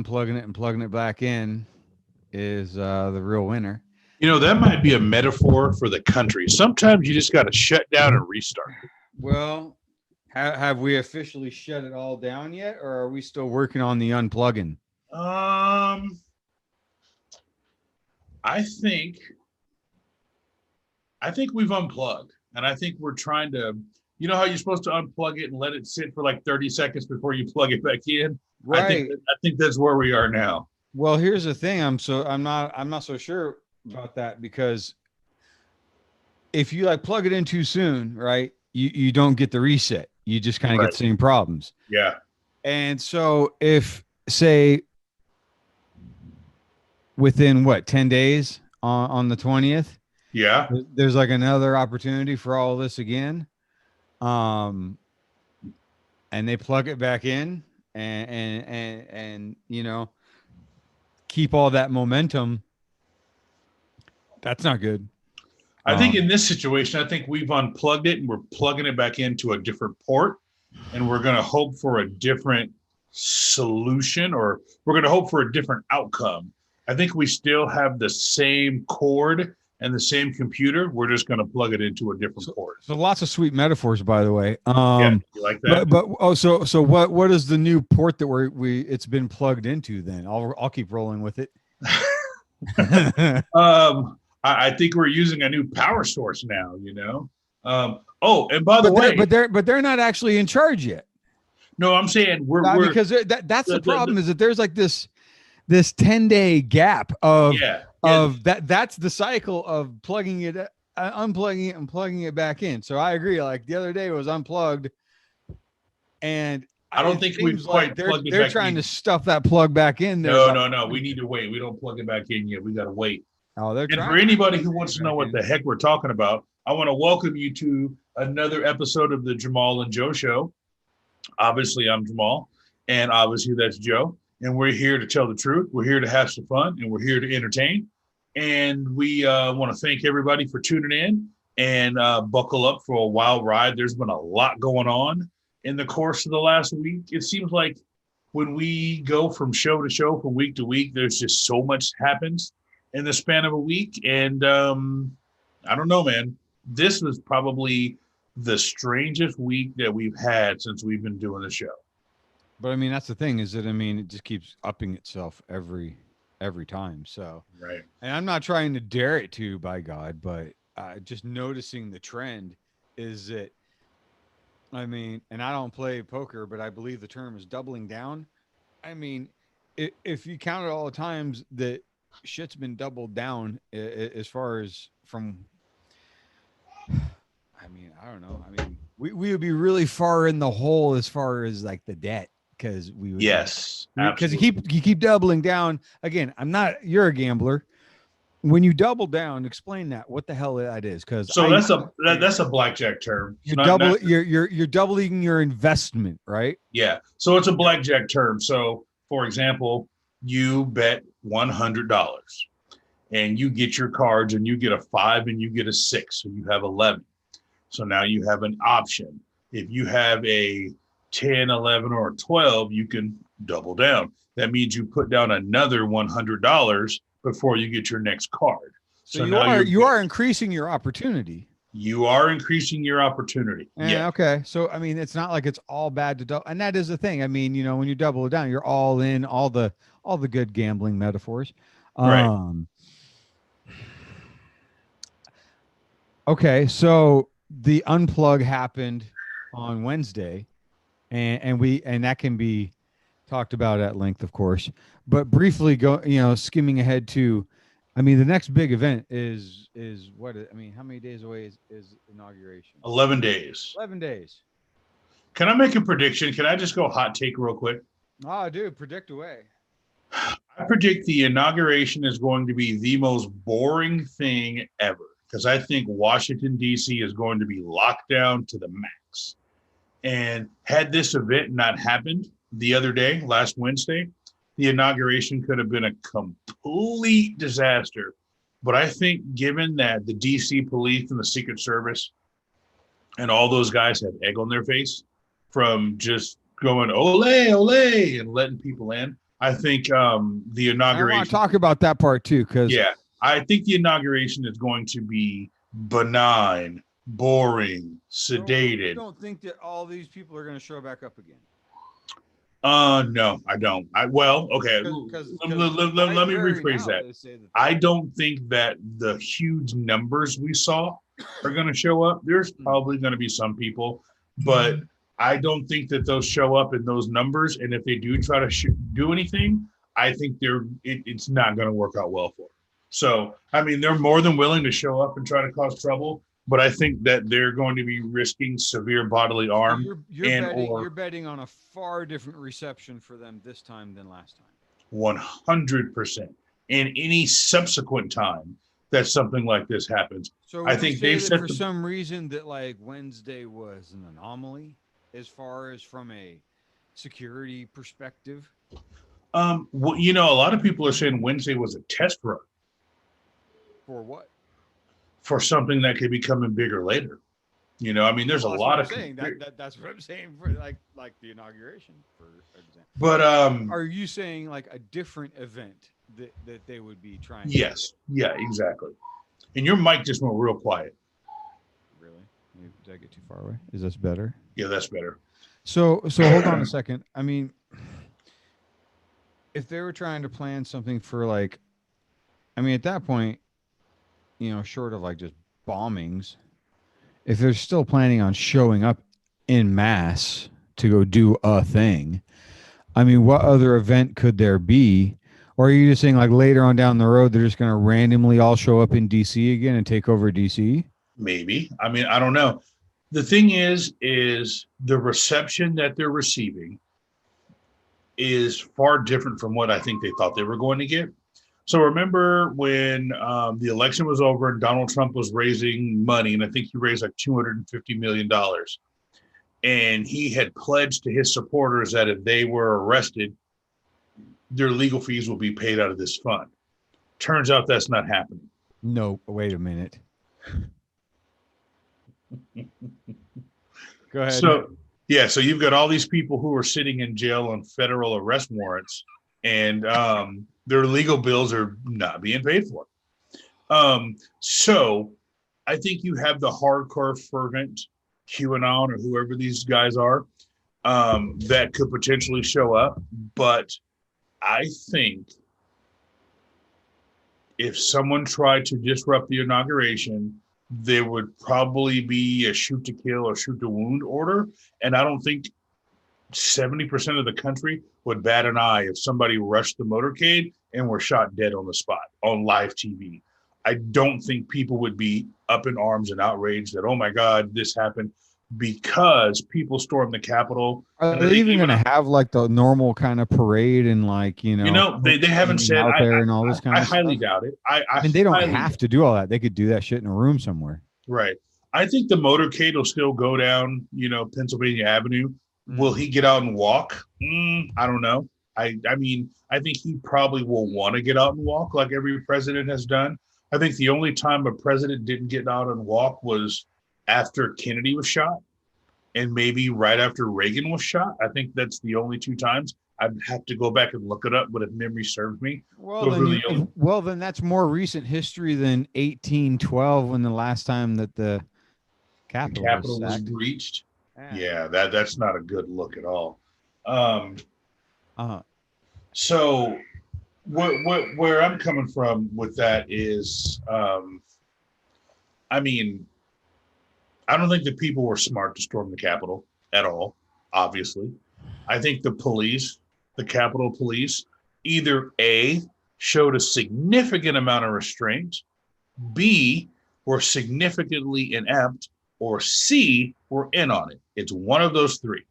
unplugging it and plugging it back in is the real winner. That might be a metaphor for the country. Sometimes you just got to shut down and restart. Well, have we officially shut it all down yet, or are we still working on the unplugging? I think we've unplugged, and I think we're trying to. You know how you're supposed to unplug it and let it sit for like 30 seconds before you plug it back in? Right. I think that's where we are now. Well, here's the thing. I'm not so sure about that, because if you like plug it in too soon, right, you don't get the reset. You just kind of get the same problems. Yeah. And so if, say, within 10 days on the 20th, yeah, there's like another opportunity for all this again. And they plug it back in and keep all that momentum. That's not good. I think in this situation, I think we've unplugged it and we're plugging it back into a different port, and we're going to hope for a different solution, or we're going to hope for a different outcome. I think we still have the same cord and the same computer. We're just going to plug it into a different port. So lots of sweet metaphors, by the way. Yeah, you like that? So what is the new port that it's been plugged into then? I'll keep rolling with it. I think we're using a new power source now, and by the way, but they're not actually in charge yet. No, I'm saying we're because that's the problem is that there's like this 10-day gap of that. That's the cycle of plugging it, unplugging it, and plugging it back in. So I agree. Like the other day was unplugged, and I don't think we've quite plugged it back in. They're trying to stuff that plug back in there. No. We need to wait. We don't plug it back in yet. We got to wait. Oh, and for anybody who wants to know what the heck we're talking about, I want to welcome you to another episode of the Jamal and Joe show. Obviously, I'm Jamal, and obviously that's Joe. And we're here to tell the truth. We're here to have some fun, and we're here to entertain. And we want to thank everybody for tuning in and buckle up for a wild ride. There's been a lot going on in the course of the last week. It seems like when we go from show to show, from week to week, there's just so much happens in the span of a week. And I don't know, man. This was probably the strangest week that we've had since we've been doing the show. But I mean, that's the thing, is that it just keeps upping itself every time. So right. And I'm not trying to dare it to, by God, but just noticing the trend is that, and I don't play poker, but I believe the term is doubling down. If you counted all the times that shit's been doubled down as far as from, I don't know. We would be really far in the hole as far as like the debt, because we would. Yes, because you keep doubling down. Again, you're a gambler. When you double down, explain that. What the hell that is? Because that's a blackjack term. You're doubling your investment, right? Yeah. So it's a blackjack term. So for example, you bet $100 and you get your cards and you get a 5 and you get a 6. So you have 11. So now you have an option. If you have a 10, 11, or 12, you can double down. That means you put down another $100 before you get your next card. So you are increasing your opportunity. You are increasing your opportunity. Yeah. Okay. So, it's not like it's all bad to double. And that is the thing. When you double it down, you're all in all the good gambling metaphors. Right. Okay. So the unplug happened on Wednesday, and that can be talked about at length, of course, but briefly skimming ahead to, the next big event is what? How many days away is inauguration? 11 days. 11 days. Can I make a prediction? Can I just go hot take real quick? Oh, dude, predict away. I predict the inauguration is going to be the most boring thing ever, because I think Washington, D.C. is going to be locked down to the max. And had this event not happened the other day, last Wednesday, the inauguration could have been a complete disaster. But I think given that the DC police and the Secret Service and all those guys have egg on their face from just going ole, ole, and letting people in, I think the I inauguration. want to talk about that part too, because yeah, I think the inauguration is going to be benign, boring, sedated. You don't think that all these people are going to show back up again? No, I don't. Okay. Let me rephrase that. I don't think that the huge numbers we saw are going to show up. There's probably going to be some people, but I don't think that those show up in those numbers. And if they do try to do anything, I think it's not going to work out well for them. So, I mean, they're more than willing to show up and try to cause trouble, but I think that they're going to be risking severe bodily harm. So you're betting on a far different reception for them this time than last time. 100%. And any subsequent time that something like this happens. So I think they've said for some reason that like Wednesday was an anomaly as far as from a security perspective. Well, a lot of people are saying Wednesday was a test run. For what? For something that could be coming bigger later. I mean, there's a lot of saying. That's what I'm saying for like the inauguration, for example. But are you saying like a different event that they would be trying? Yes. Yeah, exactly. And your mic just went real quiet. Really? Did I get too far away? Is this better? Yeah, that's better. So hold on a second. I mean, if they were trying to plan something for like, I mean, at that point, short of like just bombings, if they're still planning on showing up in mass to go do a thing, I mean, what other event could there be? Or are you just saying like later on down the road, they're just going to randomly all show up in DC again and take over DC? Maybe. I mean, I don't know. The thing is the reception that they're receiving is far different from what I think they thought they were going to get. So remember when the election was over and Donald Trump was raising money, and I think he raised like $250 million. And he had pledged to his supporters that if they were arrested, their legal fees will be paid out of this fund. Turns out that's not happening. No, wait a minute. Go ahead. So you've got all these people who are sitting in jail on federal arrest warrants, and their legal bills are not being paid for. So I think you have the hardcore fervent QAnon or whoever these guys are that could potentially show up. But I think if someone tried to disrupt the inauguration, there would probably be a shoot to kill or shoot to wound order. And I don't think 70% of the country would bat an eye if somebody rushed the motorcade and were shot dead on the spot on live TV. I don't think people would be up in arms and outraged that, oh my God, this happened, because people stormed the Capitol. Are they even going to have like the normal kind of parade and like, they haven't said out there and all this kind of stuff? I highly doubt it. I mean, they don't have to do all that. They could do that shit in a room somewhere. Right. I think the motorcade will still go down, Pennsylvania Avenue. Will he get out and walk? I don't know. I mean, I think he probably will want to get out and walk like every president has done. I think the only time a president didn't get out and walk was after Kennedy was shot and maybe right after Reagan was shot. I think that's the only two times. I'd have to go back and look it up, but if memory serves me. Well, then that's more recent history than 1812 when the last time that the Capitol was breached. Yeah, that's not a good look at all. So where I'm coming from with that is, I mean, I don't think the people were smart to storm the Capitol at all, obviously. I think the police, the Capitol Police, either A, showed a significant amount of restraint, B, were significantly inept, or C, were in on it. It's one of those three.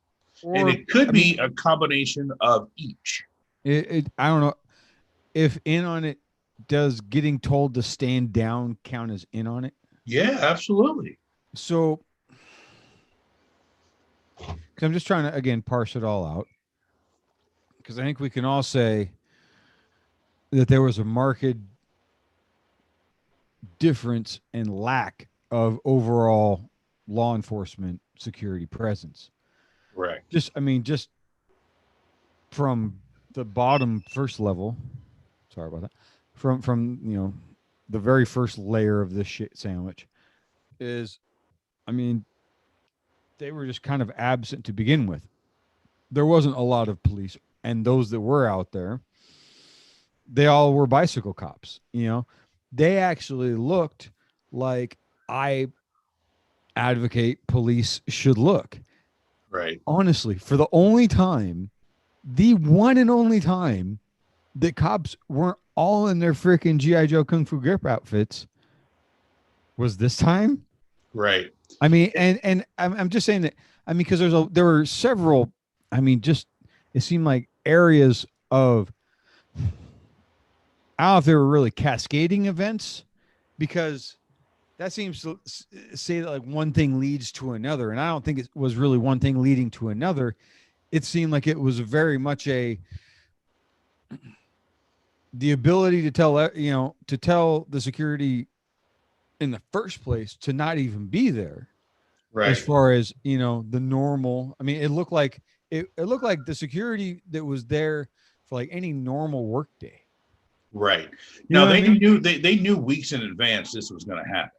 And it could be a combination of each. I don't know if in on it. Does getting told to stand down count as in on it? Yeah, absolutely. So, because I'm just trying to, again, parse it all out. Because I think we can all say that there was a marked difference and lack of overall law enforcement security presence. Right. Just from the bottom first level. Sorry about that. From the very first layer of this shit sandwich is, I mean, they were just kind of absent to begin with. There wasn't a lot of police, and those that were out there, they all were bicycle cops. They actually looked like I advocate police should look. Right. Honestly, for the only time, the one and only time that cops weren't all in their freaking G.I. Joe Kung Fu Grip outfits was this time. Right. I mean, and I'm just saying that, I mean, because there were several, I mean, just, it seemed like areas of, I don't know if they were really cascading events, because that seems to say that like one thing leads to another. And I don't think it was really one thing leading to another. It seemed like it was very much the ability to tell the security in the first place to not even be there. Right. As far as, the normal, I mean, it looked like the security that was there for like any normal work day. Right. Now they knew weeks in advance this was going to happen.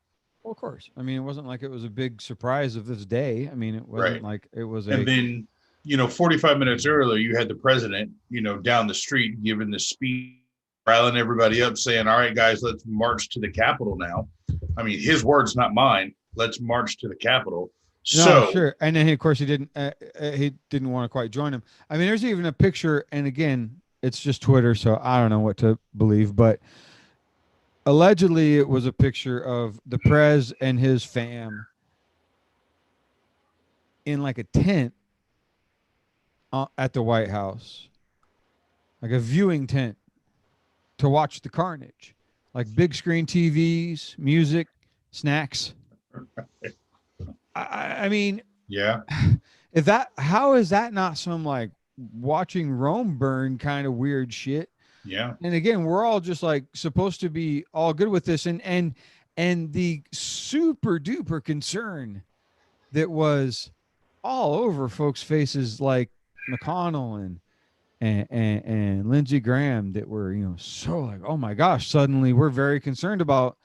Well, of course. I mean, it wasn't like it was a big surprise of this day. I mean, it wasn't like it was And then, 45 minutes earlier, you had the president, down the street giving the speech, riling everybody up, saying, "All right, guys, let's march to the Capitol now." I mean, his words, not mine. Let's march to the Capitol. No, sure. And then, of course, he didn't want to quite join him. I mean, there's even a picture, and again, it's just Twitter, so I don't know what to believe, but allegedly it was a picture of the Prez and his fam in like a tent at the White House, like a viewing tent to watch the carnage, like big screen TVs, music, snacks. I mean, yeah. How is that not some like watching Rome burn kind of weird shit? Yeah. And again, we're all just like supposed to be all good with this, and the super duper concern that was all over folks' faces, like McConnell and Lindsey Graham, that were so like, oh my gosh, suddenly we're very concerned about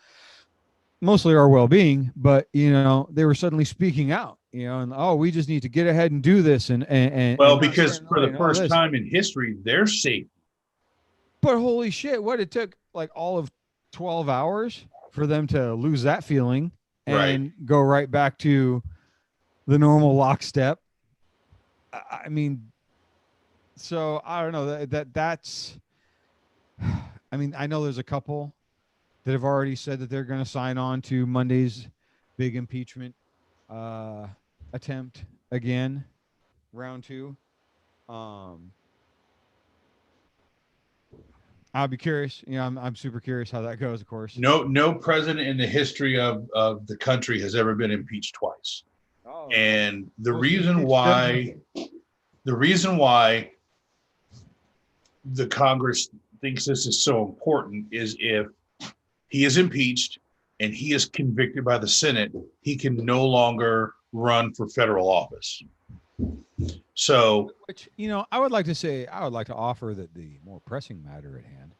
mostly our well-being, but they were suddenly speaking out, and we just need to get ahead and do this, and because for the first time in history, they're safe. But holy shit, what it took like all of 12 hours for them to lose that feeling and go right back to the normal lockstep. I mean, so I don't know that's, I mean, I know there's a couple that have already said that they're going to sign on to Monday's big impeachment attempt again, round 2. I'll be curious. I'm super curious how that goes, of course. No president in the history of the country has ever been impeached twice. Oh, and the reason why the Congress thinks this is so important is if he is impeached and he is convicted by the Senate, he can no longer run for federal office. So, which, I would like to offer that the more pressing matter at hand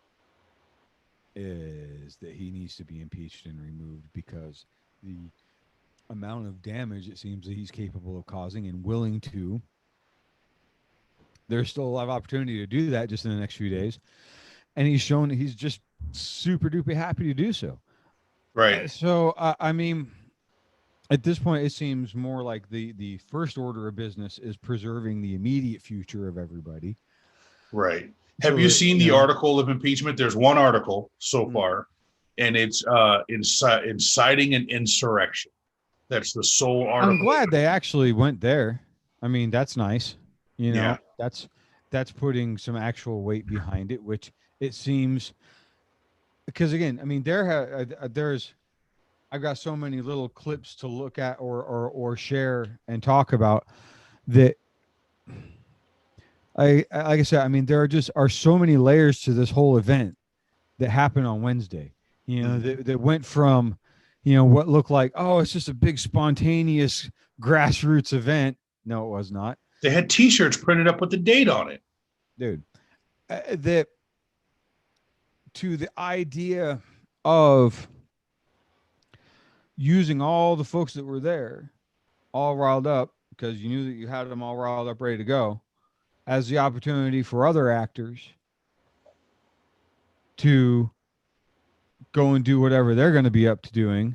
is that he needs to be impeached and removed, because the amount of damage it seems that he's capable of causing and willing to, there's still a lot of opportunity to do that just in the next few days. And he's shown he's just super duper happy to do so. Right. So, I mean, at this point, it seems more like the first order of business is preserving the immediate future of everybody. Right. Have you seen the article of impeachment? There's one article so far, and it's inciting an insurrection. That's the sole article. I'm glad they actually went there. I mean, that's nice. That's putting some actual weight behind it, which it seems, because again, I mean, there's I've got so many little clips to look at or share and talk about that. Like I said, I mean, there are so many layers to this whole event that happened on Wednesday. That went from, what looked like, oh, it's just a big spontaneous grassroots event. No, it was not. They had T-shirts printed up with the date on it. Dude, that to the idea of using all the folks that were there, all riled up, because you knew that you had them all riled up, ready to go, as the opportunity for other actors to go and do whatever they're going to be up to doing.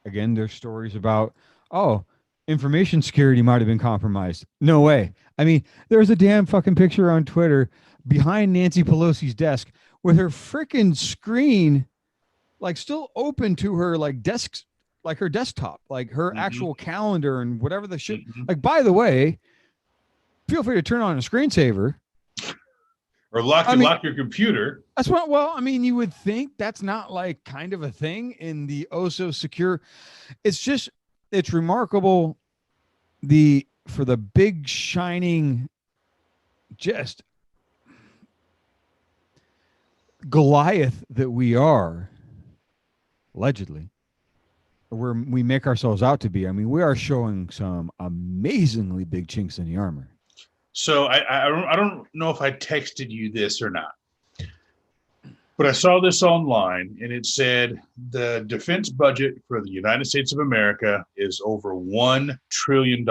Again, there's stories about, oh, information security might have been compromised. No way. I mean, there's a damn fucking picture on Twitter behind Nancy Pelosi's desk with her freaking screen like still open to her like desks, like her desktop, like her actual calendar and whatever the shit. Like, by the way, feel free to turn on a screensaver or lock your computer. That's what. Well, I mean, you would think that's not like kind of a thing in the so secure. It's remarkable for the big shining, just Goliath that we are, allegedly, where we make ourselves out to be. I mean, we are showing some amazingly big chinks in the armor. So I don't know if I texted you this or not, but I saw this online and it said the defense budget for the United States of America is over $1 trillion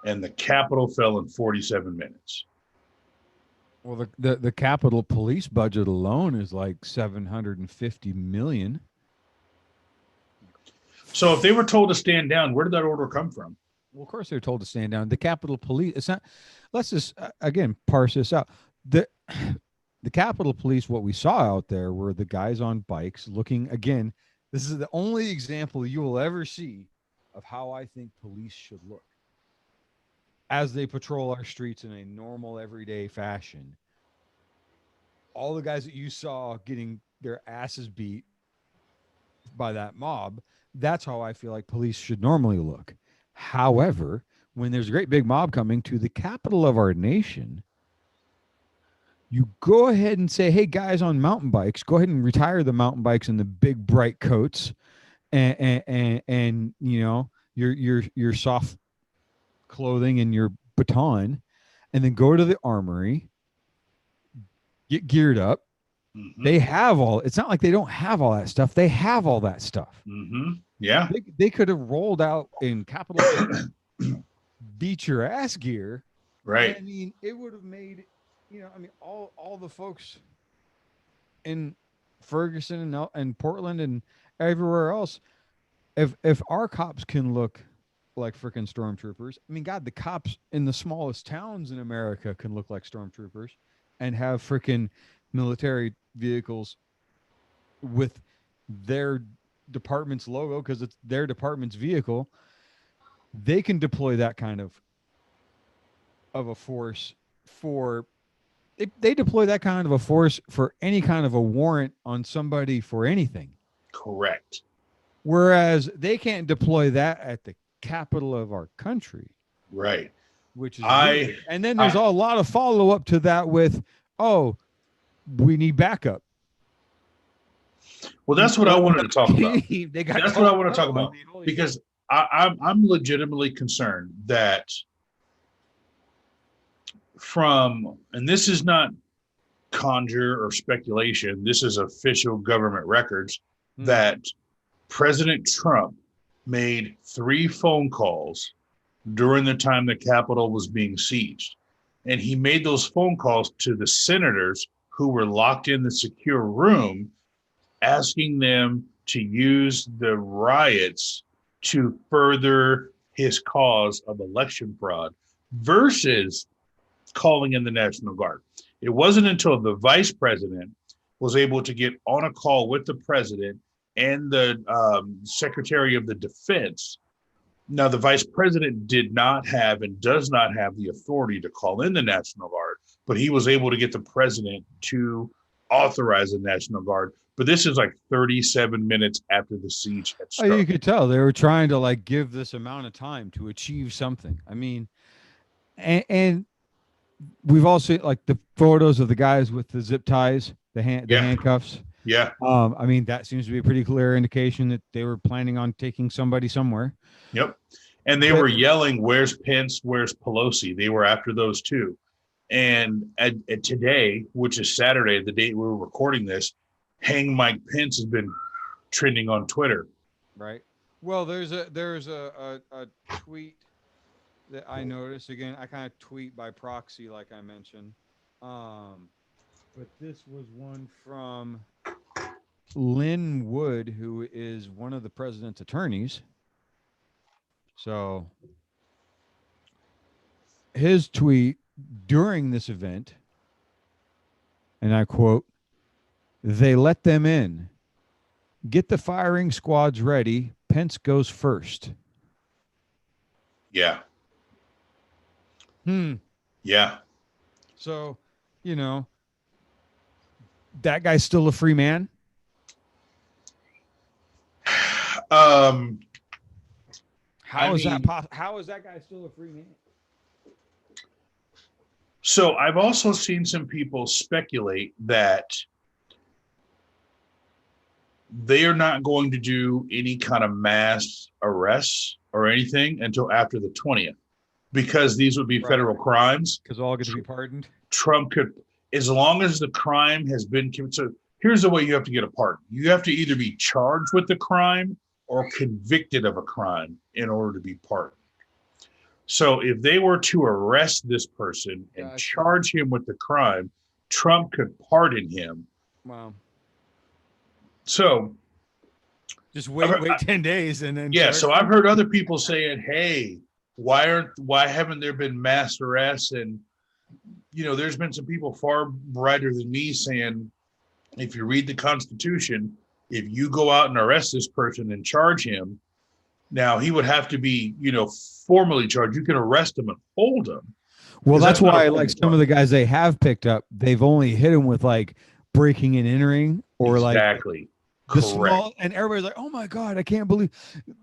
and the Capitol fell in 47 minutes. Well, the Capitol Police budget alone is like $750 million. So if they were told to stand down, where did that order come from? Well, of course they're told to stand down. The Capitol Police, it's not, let's just, again, parse this out. The Capitol Police, what we saw out there were the guys on bikes looking, again, this is the only example you will ever see of how I think police should look as they patrol our streets in a normal, everyday fashion. All the guys that you saw getting their asses beat by that mob, that's how I feel like police should normally look. However, when there's a great big mob coming to the capital of our nation, you go ahead and say, hey, guys on mountain bikes, go ahead and retire the mountain bikes and the big bright coats and you know, your soft clothing and your baton, and then go to the armory, get geared up. They have it's not like they don't have all that stuff. They have all that stuff. Yeah. They could have rolled out in Capitol beat your ass gear. Right. I mean, it would have made, you know, I mean, all the folks in Ferguson and Portland and everywhere else, if our cops can look like freaking stormtroopers, I mean, God, the cops in the smallest towns in America can look like stormtroopers and have freaking military vehicles with their department's logo because it's their department's vehicle. They can deploy that kind of a force for they deploy that kind of a force for any kind of a warrant on somebody for anything. Correct. Whereas they can't deploy that at the capital of our country. Right. Which is weird. And then there's a lot of follow up to that with, oh, we need backup. Well, that's what I wanted to talk about. That's what I want to talk about because I'm legitimately concerned that and this is not conjure or speculation, this is official government records, that President Trump made 3 phone calls during the time the Capitol was being sieged. And he made those phone calls to the senators who were locked in the secure room, asking them to use the riots to further his cause of election fraud versus calling in the National Guard. It wasn't until the vice president was able to get on a call with the president and the Secretary of the Defense. Now, the vice president did not have and does not have the authority to call in the National Guard, but he was able to get the president to authorize the National Guard. But this is like 37 minutes after the siege had started. Oh, you could tell they were trying to like give this amount of time to achieve something. I mean, and we've all seen like the photos of the guys with the zip ties, the handcuffs. Yeah. I mean, that seems to be a pretty clear indication that they were planning on taking somebody somewhere. Yep. And they were yelling, where's Pence? Where's Pelosi? They were after those two. And at today, which is Saturday, the date we're recording this, Hang Mike Pence has been trending on Twitter. Right. Well, there's a tweet that I noticed. Again, I kind of tweet by proxy, like I mentioned. Um, but this was one from Lynn Wood, who is one of the president's attorneys. So his tweet during this event, and I quote, "They let them in. Get the firing squads ready. Pence goes first." Yeah. Hmm. Yeah. So, that guy's still a free man. How is that guy still a free man? So I've also seen some people speculate that they are not going to do any kind of mass arrests or anything until after the 20th, because these would be federal crimes. Because all get to be pardoned. Trump could, as long as the crime has been committed. So here's the way you have to get a pardon. You have to either be charged with the crime or convicted of a crime in order to be pardoned. So if they were to arrest this person and charge him with the crime, Trump could pardon him. Wow. So just wait 10 days and then. Yeah. So I've heard other people saying, hey, why haven't there been mass arrests? And, there's been some people far brighter than me saying, if you read the Constitution, if you go out and arrest this person and charge him, now he would have to be, formally charged. You can arrest him and hold him. Well, that's why, like, some of the guys they have picked up, they've only hit him with like breaking and entering or exactly. The small, and everybody's like, oh my God, I can't believe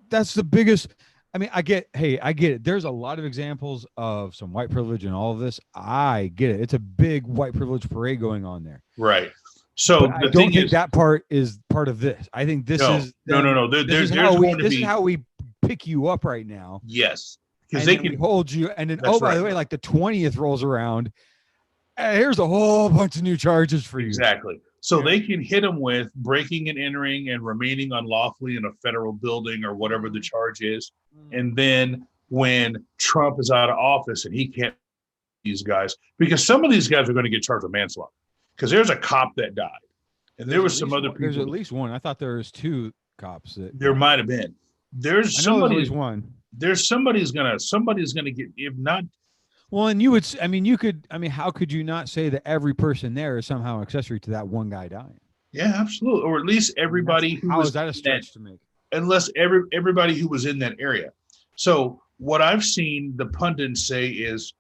that's the biggest. I mean, I get it. There's a lot of examples of some white privilege and all of this. I get it. It's a big white privilege parade going on there. Right. So I don't think that part is part of this. I think this is no. This is how we pick you up right now. Yes, because they can hold you, and then by the way, like the 20th rolls around, here's a whole bunch of new charges for you. Exactly. So they can hit them with breaking and entering and remaining unlawfully in a federal building or whatever the charge is, and then when Trump is out of office and he can't these guys, because some of these guys are going to get charged with manslaughter. Because there's a cop that died, and there was some other people. There's at least one. I thought there was two cops. There might have been. There's somebody. There's one. There's somebody's gonna get. If not, well, and you could. How could you not say that every person there is somehow accessory to that one guy dying? Yeah, absolutely. Or at least everybody. How is that a stretch to make? Unless everybody who was in that area. So what I've seen the pundits say is,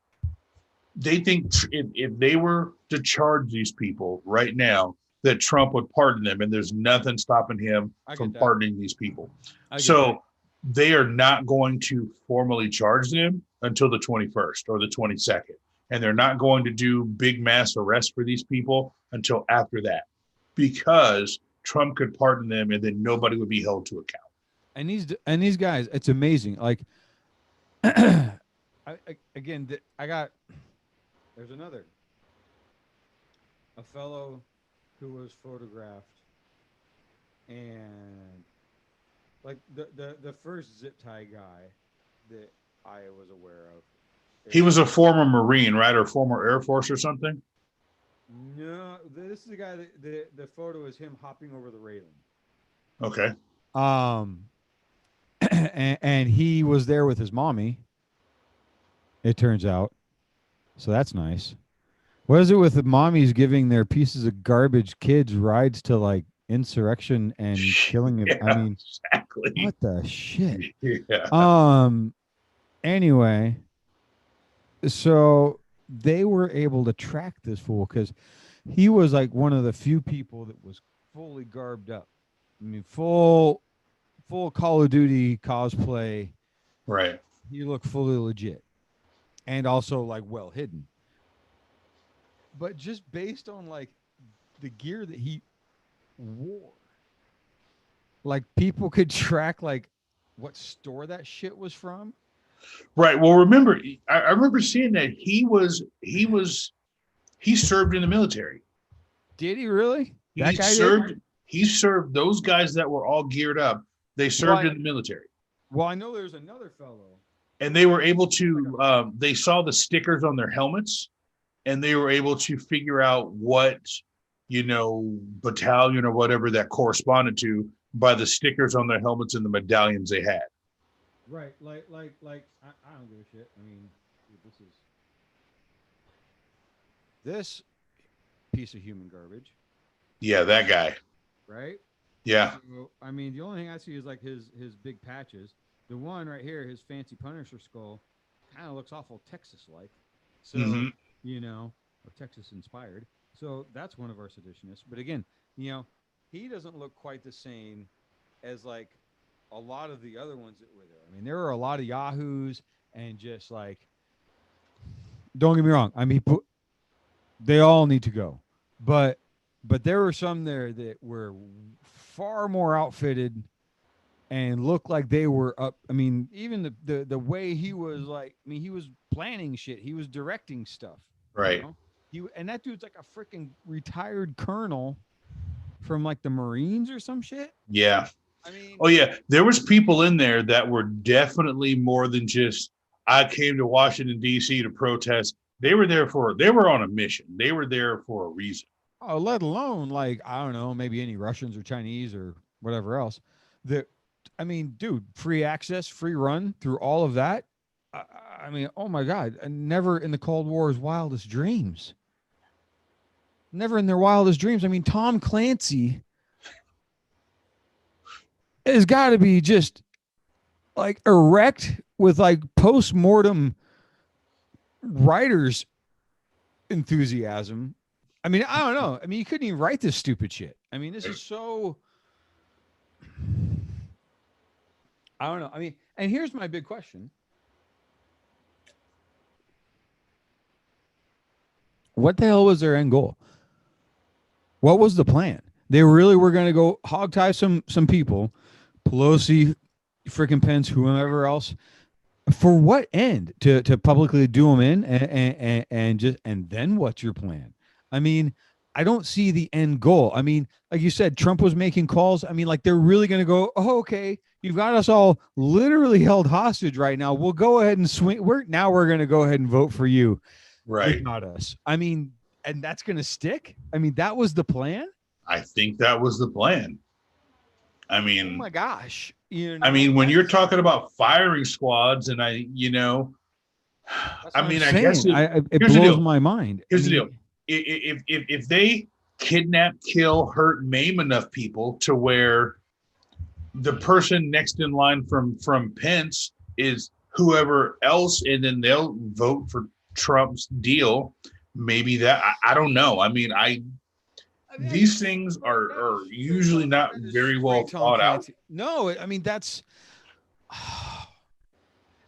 they think if they were to charge these people right now, that Trump would pardon them, and there's nothing stopping him from pardoning these people. So they are not going to formally charge them until the 21st or the 22nd. And they're not going to do big mass arrests for these people until after that, because Trump could pardon them and then nobody would be held to account. And these guys, it's amazing. Like, there's a fellow who was photographed, and like the first zip tie guy that I was aware of. He was a former Marine, right? Or former Air Force or something? No, this is the guy that the photo is him hopping over the railing. Okay. And he was there with his mommy, it turns out. So that's nice. What is it with the mommies giving their pieces of garbage kids rides to like Insurrection and killing it? Yeah, exactly. What the shit? Yeah. Anyway, so they were able to track this fool because he was like one of the few people that was fully garbed up. I mean, full Call of Duty cosplay. Right. He looked fully legit. And also like well hidden. But just based on like the gear that he wore, like people could track like what store that shit was from. Right. Well, remember, I remember seeing that he served in the military. Did he really? He That guy did? served. He served those guys that were all geared up. They served Well, in the military, well, I know there's another fellow. and they were able to. They saw the stickers on their helmets, and they were able to figure out what battalion or whatever that corresponded to by the stickers on their helmets and the medallions they had. Right. I don't give a shit. I mean, this piece of human garbage, Yeah, that guy. right? Yeah. So, I mean, the only thing I see is like his big patches. The one right here, his fancy Punisher skull, kind of looks awful Texas like. So Mm-hmm. or Texas inspired. So that's one of our seditionists. But again, he doesn't look quite the same as like a lot of the other ones that were there. I mean, there were a lot of yahoos and just like, don't get me wrong. I mean, they all need to go, but there were some there that were far more outfitted and looked like they were up. I mean, even the way he was like, I mean, he was planning shit. He was directing stuff. Right. And that dude's like a freaking retired colonel from like the Marines or some shit. Yeah. I mean, oh yeah, there was people in there that were definitely more than just I came to Washington D.C. to protest. They were on a mission. They were there for a reason. Oh, let alone like I don't know, maybe any Russians or Chinese or whatever else. That I mean, dude, free access, free run through all of that. I mean, oh my God, never in the Cold War's wildest dreams. Never in their wildest dreams. I mean, Tom Clancy has got to be just like erect with like post-mortem writer's enthusiasm. I mean, I don't know. I mean, you couldn't even write this stupid shit. I mean, this is so. I don't know. I mean, and here's my big question. What the hell was their end goal? What was the plan? They really were going to go hog tie some people, Pelosi, freaking Pence, whoever else. For what end? To publicly do them in and then what's your plan? I mean, I don't see the end goal. I mean, like you said, Trump was making calls. I mean, like they're really going to go, oh, okay, you've got us all literally held hostage right now. We'll go ahead and swing. We're going to go ahead and vote for you. Right. Not us. I mean, and that's going to stick. I mean, that was the plan. I think that was the plan. I mean, oh my gosh. I mean, when you're talking about firing squads, and I guess it blows my mind. Here's the deal: if they kidnap, kill, hurt, maim enough people to where the person next in line from Pence is whoever else, and then they'll vote for Trump's deal. Maybe that I don't know. I mean, these things are usually not very well thought out. No, I mean that's,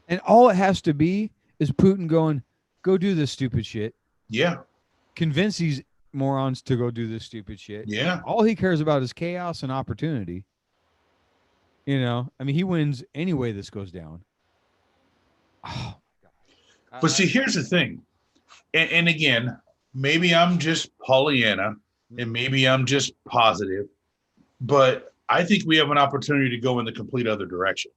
and all it has to be is Putin going, go do this stupid shit. Yeah. Convince these morons to go do this stupid shit. Yeah. All he cares about is chaos and opportunity. I mean, he wins any way this goes down. Oh my God. But see, here's the thing. And again, maybe I'm just Pollyanna and maybe I'm just positive, but I think we have an opportunity to go in the complete other direction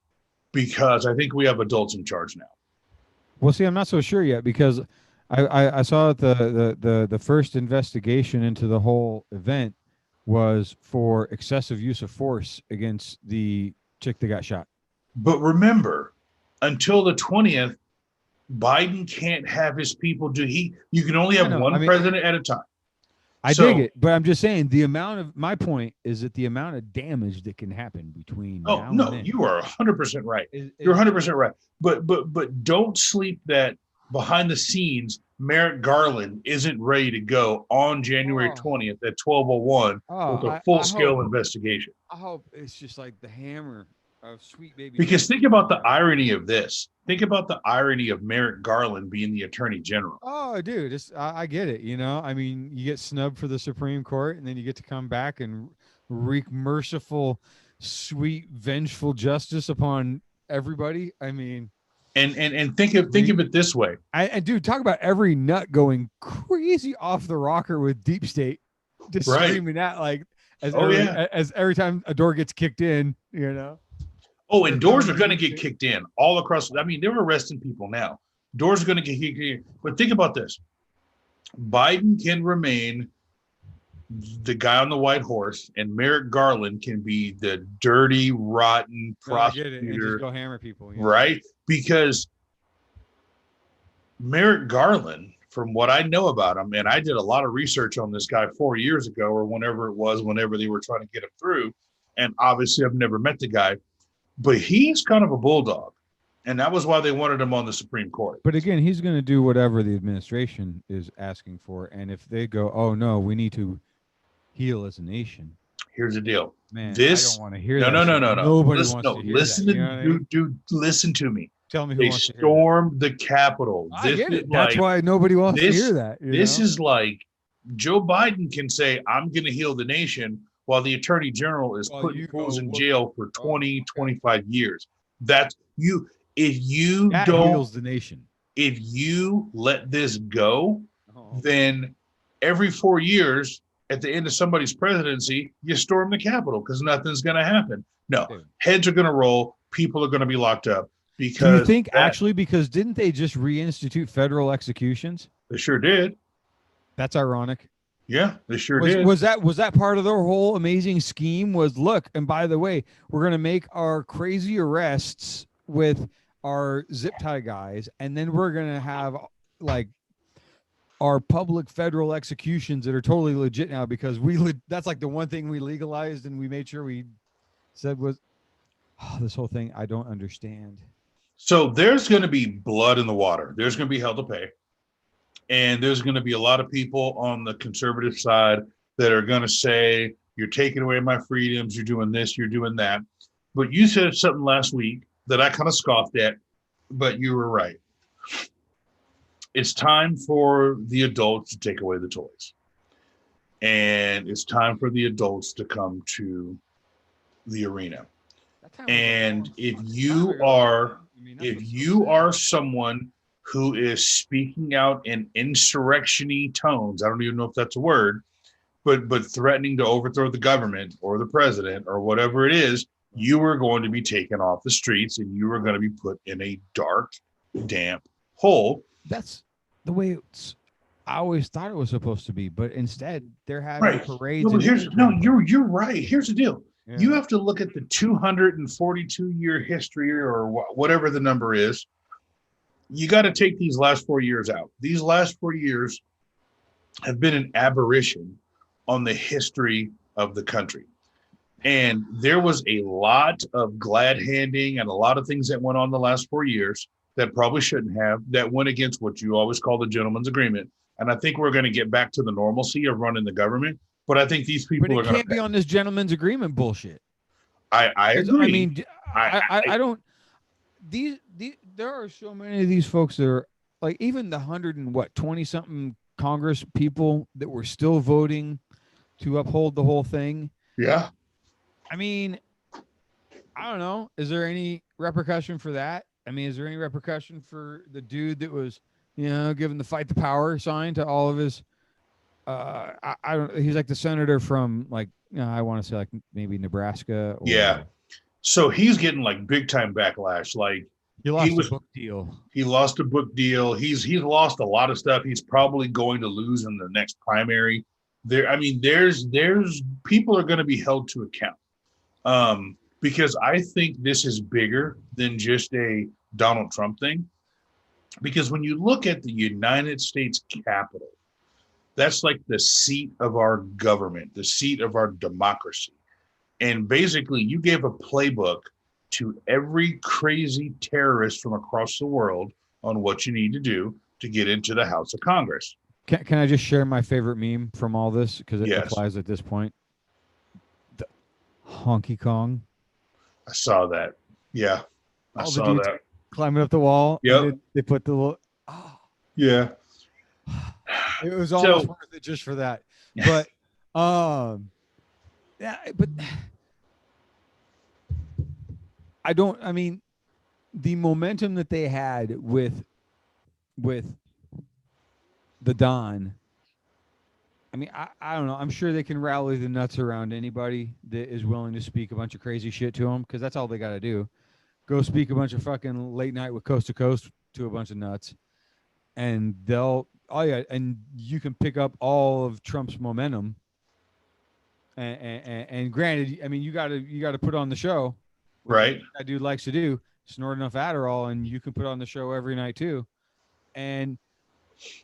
because I think we have adults in charge now. Well, see, I'm not so sure yet because I saw that the first investigation into the whole event was for excessive use of force against the chick that got shot. But remember, until the 20th, Biden can't have his people you can only have one president at a time. I dig it, but I'm just saying my point is that the amount of damage that can happen between now and then. You are 100% right. You're 100% right. But don't sleep that behind the scenes, Merrick Garland isn't ready to go on January 20th at 12:01 with a full-scale investigation. I hope it's just like the hammer of sweet baby. Because think about the irony of this. Think about the irony of Merrick Garland being the attorney general. Oh, dude, I get it. I mean, you get snubbed for the Supreme Court, and then you get to come back and wreak merciful, sweet, vengeful justice upon everybody. I mean, And think of it this way. And dude, talk about every nut going crazy off the rocker with deep state, just screaming at like as every time a door gets kicked in, you know. Oh, and doors are going to get kicked in all across. I mean, they're arresting people now. Doors are going to get kicked in. But think about this. Biden can remain the guy on the white horse, and Merrick Garland can be the dirty, rotten prosecutor. And just go hammer people. Right? Because Merrick Garland, from what I know about him, and I did a lot of research on this guy 4 years ago or whenever it was, whenever they were trying to get him through. And obviously, I've never met the guy. But he's kind of a bulldog, and that was why they wanted him on the Supreme Court. But again, he's going to do whatever the administration is asking for, and if they go, "Oh no, we need to heal as a nation," here's the deal, man. I don't want to hear that. No. Nobody wants to hear listen that. To, you know dude, listen to me. Tell me who they wants to hear stormed the Capitol. I get it. That's why nobody wants to hear that. This is like Joe Biden can say, "I'm going to heal the nation," while the attorney general is putting fools in jail for 20, 25 years. That's you. If you that don't heals the nation, if you let this go, then every 4 years at the end of somebody's presidency, you storm the Capitol because nothing's going to happen. No, heads are going to roll. People are going to be locked up. Because do you think actually, because didn't they just reinstitute federal executions? They sure did. That's ironic. Yeah, they sure did. Was that part of their whole amazing scheme? Was look, and by the way, we're gonna make our crazy arrests with our zip tie guys, and then we're gonna have like our public federal executions that are totally legit now because that's like the one thing we legalized and we made sure we said was this whole thing. I don't understand. So there's going to be blood in the water. There's going to be hell to pay. And there's going to be a lot of people on the conservative side that are going to say, you're taking away my freedoms, you're doing this, you're doing that. But you said something last week that I kind of scoffed at, but you were right. It's time for the adults to take away the toys. And it's time for the adults to come to the arena. And if you are someone who is speaking out in insurrection-y tones, I don't even know if that's a word, but threatening to overthrow the government or the president or whatever it is, you are going to be taken off the streets and you are going to be put in a dark, damp hole. That's the way I always thought it was supposed to be, but instead they're having parades. You're right. Here's the deal. Yeah. You have to look at the 242-year history or whatever the number is. You got to take these last 4 years out. These last 4 years have been an aberration on the history of the country. And there was a lot of glad handing and a lot of things that went on the last 4 years that probably shouldn't have, that went against what you always call the gentleman's agreement. And I think we're going to get back to the normalcy of running the government. But I think these people are going to can't be on this gentleman's agreement bullshit. I agree. I mean, I don't. These there are so many of these folks that are like even the 120 something Congress people that were still voting to uphold the whole thing. Yeah. I mean, I don't know. Is there any repercussion for that? I mean, is there any repercussion for the dude that was, giving the fight the power sign to all of his? I don't. He's like the senator from I want to say like maybe Nebraska. Yeah. So he's getting like big time backlash. Like he lost a book deal. He lost a book deal. He's lost a lot of stuff. He's probably going to lose in the next primary. There's people are going to be held to account. Because I think this is bigger than just a Donald Trump thing. Because when you look at the United States Capitol, that's like the seat of our government, the seat of our democracy. And basically, you gave a playbook to every crazy terrorist from across the world on what you need to do to get into the House of Congress. Can I just share my favorite meme from all this? Because it applies at this point. The Honky Kong. I saw that. Yeah. I saw that. Climbing up the wall. Yeah. They put the little. Oh. Yeah. It was almost worth it just for that. But, yeah, but I the momentum that they had with the Don. I mean, I don't know. I'm sure they can rally the nuts around anybody that is willing to speak a bunch of crazy shit to them, because that's all they got to do. Go speak a bunch of fucking late night with Coast to Coast to a bunch of nuts, and they'll. Oh yeah, and you can pick up all of Trump's momentum. And granted, I mean, you gotta put on the show, right? That dude likes to do, snort enough Adderall, and you can put on the show every night too. And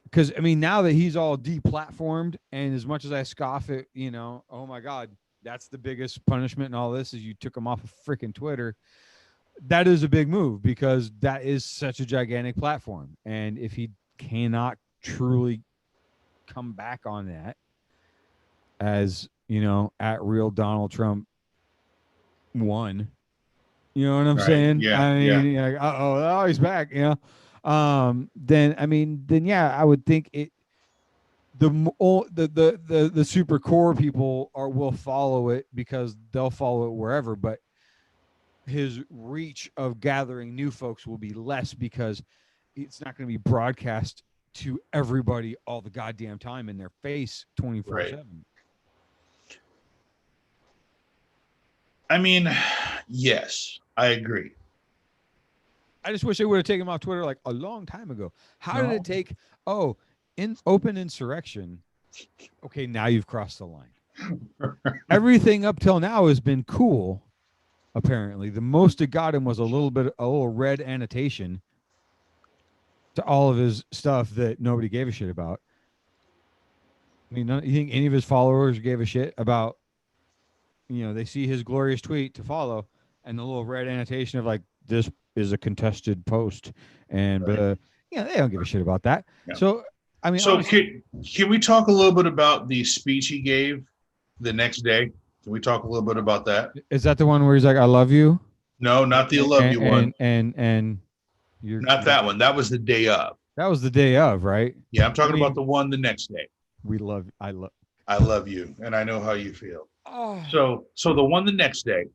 because I mean, now that he's all deplatformed, and as much as I scoff at, oh my God, that's the biggest punishment in all this is you took him off of freaking Twitter. That is a big move, because that is such a gigantic platform, and if he cannot truly come back on that as at real Donald Trump one, you know what I'm saying? Yeah, I mean, like, oh, he's back, then yeah, I would think it. The super core people will follow it, because they'll follow it wherever, but his reach of gathering new folks will be less, because it's not going to be broadcast to everybody all the goddamn time in their face 24/7. I mean, yes, I agree. I just wish they would have taken him off Twitter like a long time ago. How did it take? Oh, in open insurrection. Okay, now you've crossed the line. Everything up till now has been cool. Apparently, the most it got him was a little red annotation to all of his stuff that nobody gave a shit about. I mean, you think any of his followers gave a shit about? They see his glorious tweet to follow, and the little red annotation of like, this is a contested post, and they don't give a shit about that. Yeah. So I mean, honestly, can we talk a little bit about the speech he gave the next day? Can we talk a little bit about that? Is that the one where he's like, "I love you"? No, not the "I love you" one. And you're not that one. That was the day of. That was the day of, right? Yeah, I'm talking about the one the next day. I love you, and I know how you feel. Oh. So the one the next day.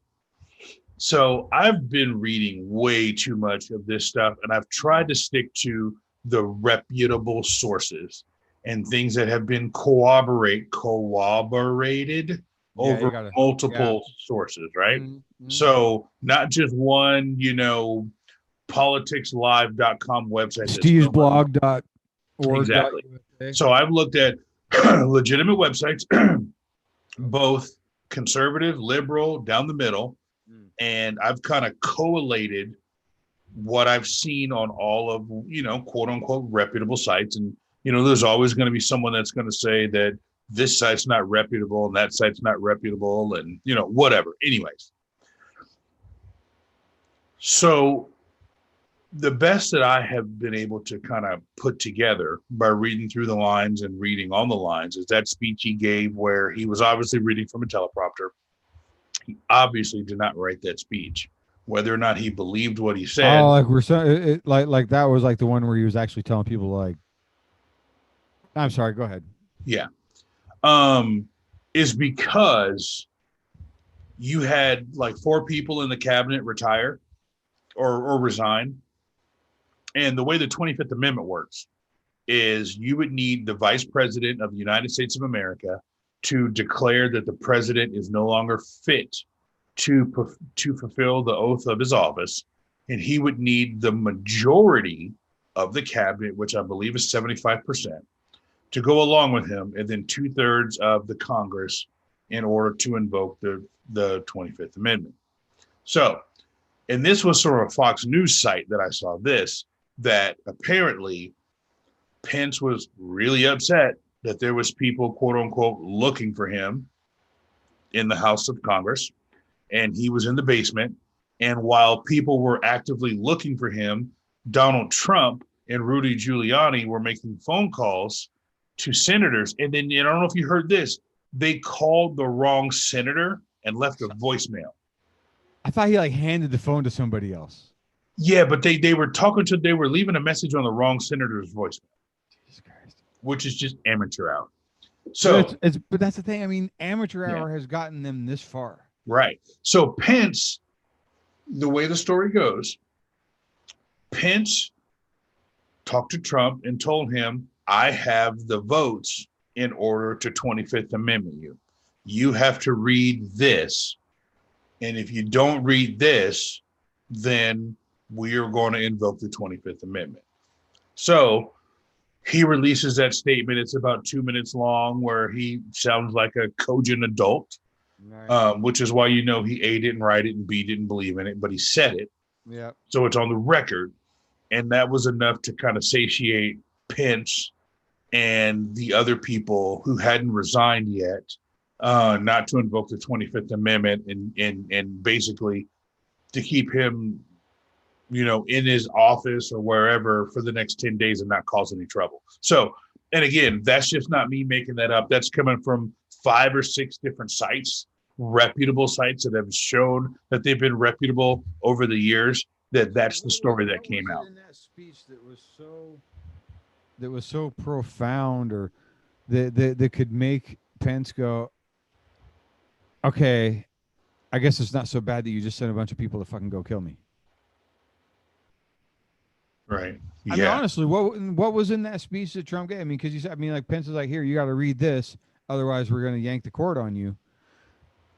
So I've been reading way too much of this stuff, and I've tried to stick to the reputable sources and things that have been corroborated over multiple sources, right? Mm-hmm. So not just one, politicslive.com website. Stevesblog.org. Exactly. So I've looked at legitimate websites, both conservative, liberal, down the middle, and I've kind of collated what I've seen on all of, quote unquote, reputable sites. And, there's always going to be someone that's going to say that this site's not reputable and that site's not reputable and, whatever. Anyways. So the best that I have been able to kind of put together by reading through the lines and reading on the lines is that speech he gave where he was obviously reading from a teleprompter. He obviously did not write that speech. Whether or not he believed what he said. Oh, like that was like the one where he was actually telling people like, I'm sorry, go ahead. Yeah. Is because you had like 4 people in the cabinet retire or resign. And the way the 25th Amendment works is you would need the Vice President of the United States of America to declare that the president is no longer fit to fulfill the oath of his office, and he would need the majority of the cabinet, which I believe is 75%, to go along with him, and then 2/3 of the Congress in order to invoke the 25th Amendment. So, and this was sort of a Fox News site that I saw this, that apparently Pence was really upset that there was people, quote unquote, looking for him in the House of Congress, and he was in the basement. And while people were actively looking for him, Donald Trump and Rudy Giuliani were making phone calls to senators. And then, I don't know if you heard this, they called the wrong senator and left a voicemail. I thought he like handed the phone to somebody else. Yeah, but they were leaving a message on the wrong senator's voicemail. Jesus Christ. Which is just amateur hour. So but that's the thing. I mean, amateur hour has gotten them this far. Right. So Pence, the way the story goes, Pence talked to Trump and told him, I have the votes in order to 25th Amendment you. You have to read this. And if you don't read this, then we are going to invoke the 25th Amendment. So he releases that statement. It's about 2 minutes long, where he sounds like a cogent adult, nice. Which is why you know he A, didn't write it, and B, didn't believe in it, but he said it. Yeah. So it's on the record. And that was enough to kind of satiate Pence and the other people who hadn't resigned yet, not to invoke the 25th Amendment and basically to keep him, you know, in his office or wherever for the next 10 days and not cause any trouble. So, and again, that's just not me making that up. That's coming from 5 or 6 different sites, reputable sites that have shown that they've been reputable over the years. That's the story that came out. In that speech that was so profound, or that could make Pence go, okay, I guess it's not so bad that you just sent a bunch of people to fucking go kill me. Right. I mean, honestly, what was in that speech that Trump gave? I mean, because you said, I mean, like Pence is like, here, you got to read this, otherwise we're going to yank the cord on you.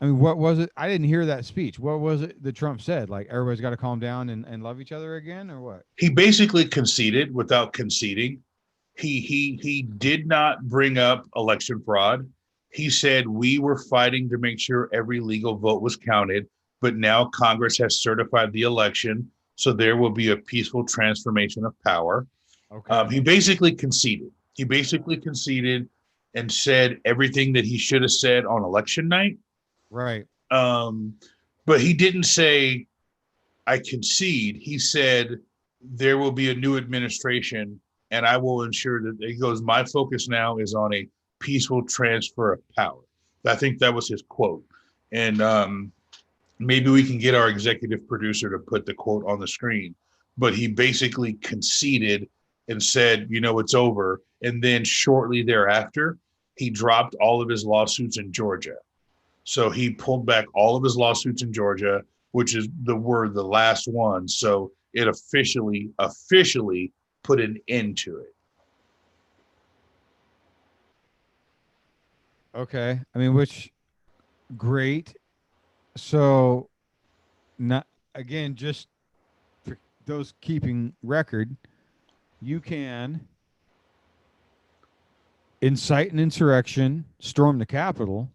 I mean, what was it? I didn't hear that speech. What was it that Trump said? Like, everybody's got to calm down and love each other again, or what? He basically conceded without conceding. He did not bring up election fraud. He said we were fighting to make sure every legal vote was counted, but now Congress has certified the election, so there will be a peaceful transformation of power. Okay. He basically conceded. He basically conceded and said everything that he should have said on election night. Right. But he didn't say, I concede. He said, there will be a new administration and I will ensure that, he goes, my focus now is on a peaceful transfer of power. I think that was his quote. And maybe we can get our executive producer to put the quote on the screen. But he basically conceded and said, you know, it's over. And then shortly thereafter, he dropped all of his lawsuits in Georgia. So he pulled back all of his lawsuits in Georgia, which is the last one. So it officially put an end to it. Okay. I mean, which great. So not again, just for those keeping record, you can incite an insurrection, storm the Capitol,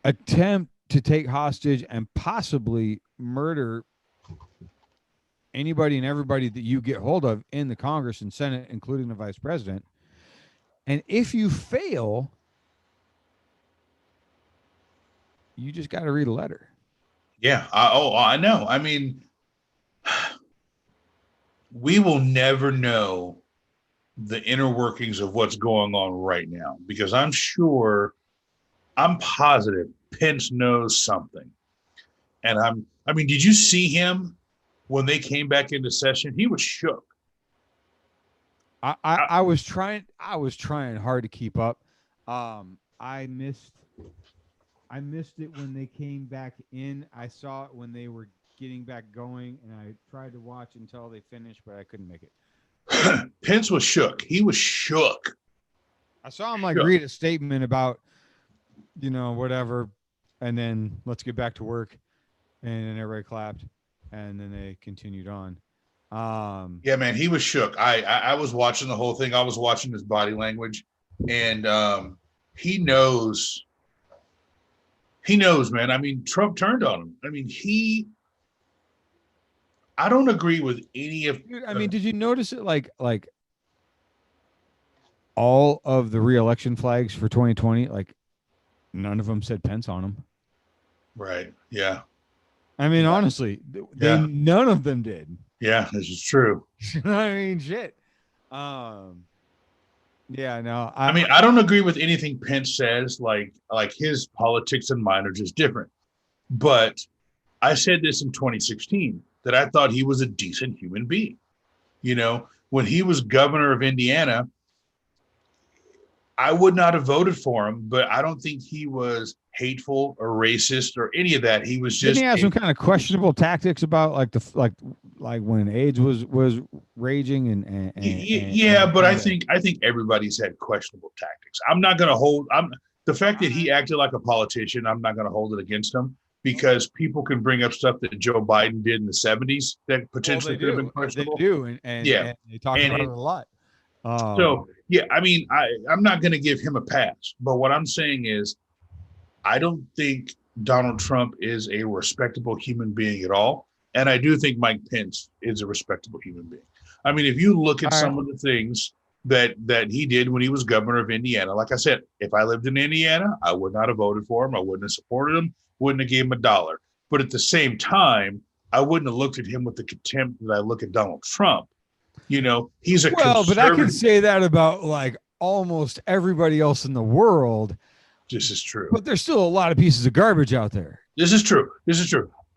attempt to take hostage and possibly murder anybody and everybody that you get hold of in the Congress and Senate, including the vice president. And if you fail, you just got to read a letter. Yeah. I know. I mean, we will never know the inner workings of what's going on right now, because I'm positive Pence knows something. And I mean, did you see him when they came back into session? He was shook. I was trying hard to keep up. I missed it when they came back in. I saw it when they were getting back going, and I tried to watch until they finished, but I couldn't make it. Pence was shook. He was shook. I saw him read a statement about, you know, whatever, and then let's get back to work, and then everybody clapped, and then they continued on. Yeah, man, he was shook. I was watching the whole thing. I was watching his body language, and he knows, man. I mean, Trump turned on him. I mean, I don't agree with any of. Dude, I mean, did you notice it? Like all of the re-election flags for 2020, like none of them said Pence on them. Right. Yeah. I mean, honestly, none of them did. Yeah, this is true. I mean, shit. Yeah, no. I mean, I don't agree with anything Pence says. Like his politics and mine are just different. But I said this in 2016, that I thought he was a decent human being. You know, when he was governor of Indiana, I would not have voted for him, but I don't think he was hateful or racist or any of that. He was just. Didn't he have some kind of questionable tactics about like when AIDS was raging but I think everybody's had questionable tactics. I'm not going to hold. The fact that he acted like a politician, I'm not going to hold it against him, because people can bring up stuff that Joe Biden did in the 70s that potentially could have been questionable. They do, and they talk about it a lot. So yeah, I mean, I'm not going to give him a pass, but what I'm saying is, I don't think Donald Trump is a respectable human being at all, and I do think Mike Pence is a respectable human being. I mean, if you look at some of the things that he did when he was governor of Indiana, like I said, if I lived in Indiana, I would not have voted for him. I wouldn't have supported him. Wouldn't have gave him $1. But at the same time, I wouldn't have looked at him with the contempt that I look at Donald Trump. You know, he's a but I can say that about like almost everybody else in the world. This is true. But there's still a lot of pieces of garbage out there. This is true.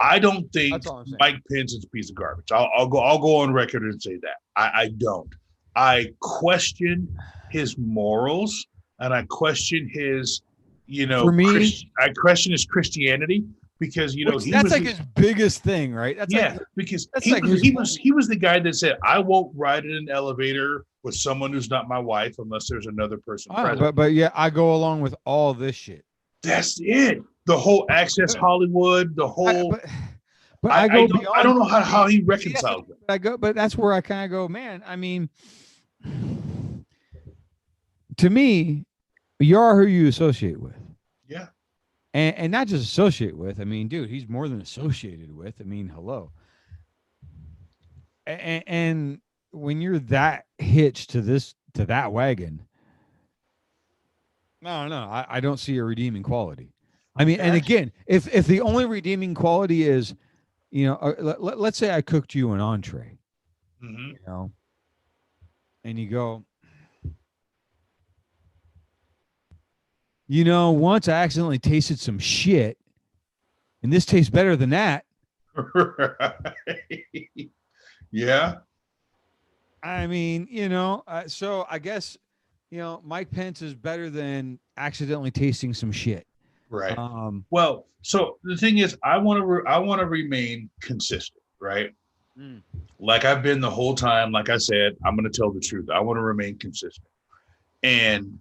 I don't think Mike Pence is a piece of garbage. I'll go on record and say that. I don't. I question his morals, and I question his, for me, I question his Christianity, because that's like his biggest thing, right? Because he was the guy that said, I won't ride in an elevator with someone who's not my wife unless there's another person present. But yeah, I go along with all this shit. That's it. The whole Access Hollywood, the whole. But I don't know how he reconciles it. But that's where I kind of go, man. I mean, to me, you are who you associate with. Yeah. And not just associate with. I mean, dude, he's more than associated with. I mean, hello. And when you're that hitched to that wagon, no, I don't see a redeeming quality. I mean, and again, if the only redeeming quality is, let's say I cooked you an entree, and you go, once I accidentally tasted some shit, and this tastes better than that. Yeah. I mean, so I guess, Mike Pence is better than accidentally tasting some shit. Right. Well, so the thing is, I want to remain consistent, right? Like I've been the whole time. Like I said, I'm going to tell the truth. I want to remain consistent. And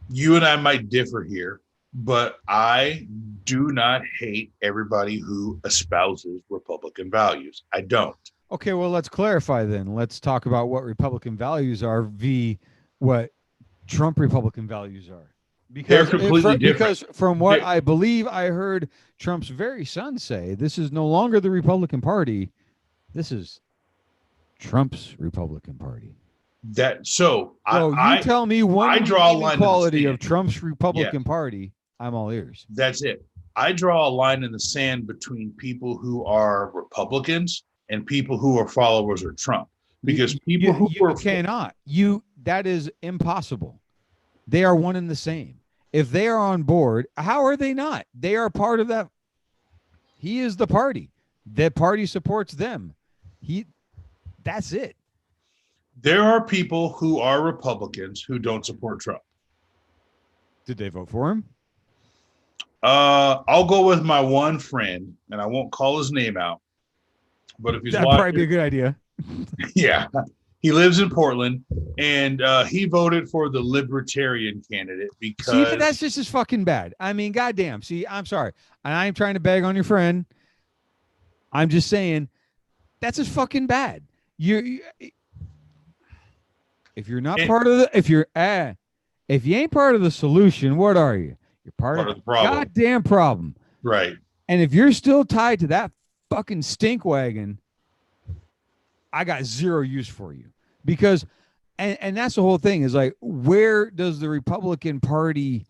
you and I might differ here, but I do not hate everybody who espouses Republican values. I don't. Okay, well, let's clarify then. Let's talk about what Republican values are v. what Trump Republican values are. They're completely different. Because from what I believe I heard Trump's very son say, this is no longer the Republican Party. This is Trump's Republican Party. You tell me one I draw a line quality of Trump's Republican Party, I'm all ears. That's it. I draw a line in the sand between people who are Republicans and people who are followers of Trump. Because that is impossible. They are one and the same. If they are on board, how are they not? They are part of that. He is the party. That party supports them. That's it. There are people who are Republicans who don't support Trump. Did they vote for him? I'll go with my one friend, and I won't call his name out. But if he's that'd probably be a good idea. Yeah. He lives in Portland, and he voted for the Libertarian candidate because. See, but that's just as fucking bad. I mean, goddamn. See, I'm sorry, and I am trying to bag on your friend. I'm just saying, that's as fucking bad. If you're not part of the, if you ain't part of the solution, what are you? You're part of the problem. Goddamn problem. Right. And if you're still tied to that fucking stink wagon, I got zero use for you, because, and that's the whole thing is like, where does the Republican Party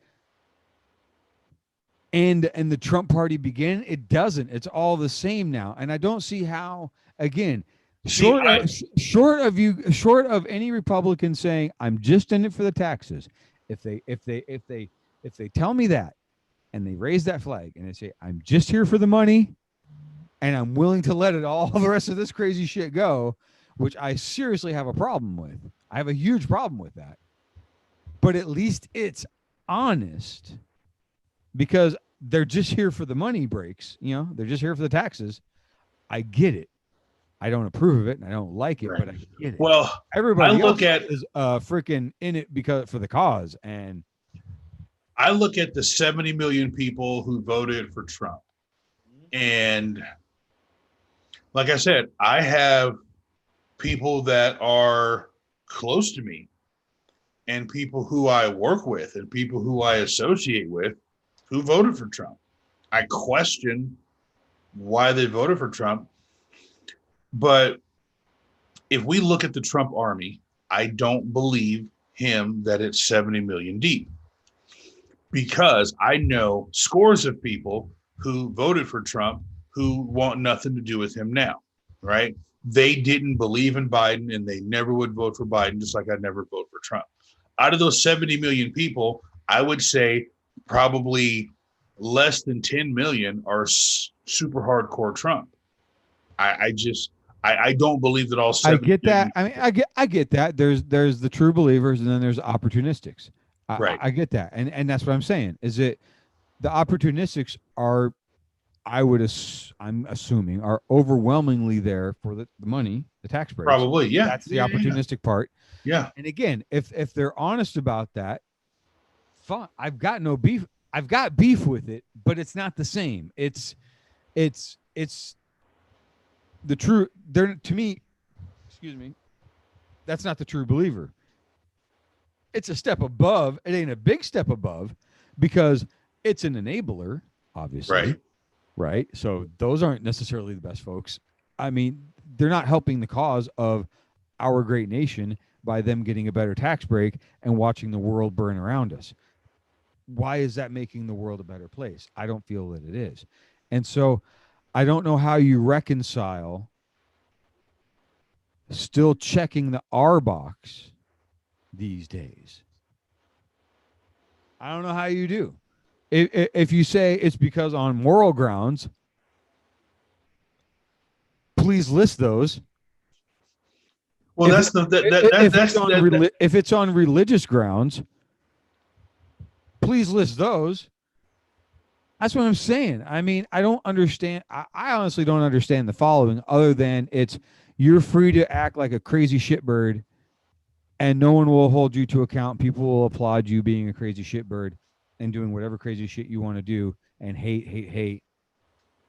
end and the Trump Party begin? It doesn't. It's all the same now. And I don't see how, again, short of any Republican saying, I'm just in it for the taxes. If they tell me that and they raise that flag and they say, I'm just here for the money, and I'm willing to let it all the rest of this crazy shit go, which I seriously have a problem with. I have a huge problem with that. but at least it's honest because they're just here for the money breaks. They're just here for the taxes. I get it. I don't approve of it and I don't like it, but I get it. Well, everybody else is freaking in it because for the cause. And I look at the 70 million people who voted for Trump. And like I said, I have people that are close to me and people who I work with and people who I associate with who voted for Trump. I question why they voted for Trump. But if we look at the Trump army, I don't believe him that it's 70 million deep, because I know scores of people who voted for Trump who want nothing to do with him now, right? They didn't believe in Biden and they never would vote for Biden, just like I'd never vote for Trump. Out of those 70 million people, I would say probably less than 10 million are super hardcore Trump. I don't believe that all 70 I get that. I mean, I get that. There's the true believers and then there's opportunistics. Right. I get that. And that's what I'm saying is that the opportunistics are, I'm assuming, are overwhelmingly there for the money, the tax breaks. Probably, yeah. That's the opportunistic part. Yeah. And again, if they're honest about that, fine. I've got no beef. I've got beef with it, but it's not the same. It's the true. They're, to me, excuse me, that's not the true believer. It's a step above. It ain't a big step above because it's an enabler, obviously. Right. So those aren't necessarily the best folks. I mean, they're not helping the cause of our great nation by them getting a better tax break and watching the world burn around us. Why is that making the world a better place? I don't feel that it is. And so I don't know how you reconcile still checking the R box these days. I don't know how you do. If you say it's because on moral grounds, please list those. Well, if it's on religious grounds, please list those. That's what I'm saying. I mean, I don't understand. I honestly don't understand the following, other than you're free to act like a crazy shitbird and no one will hold you to account. People will applaud you being a crazy shitbird and doing whatever crazy shit you want to do and hate.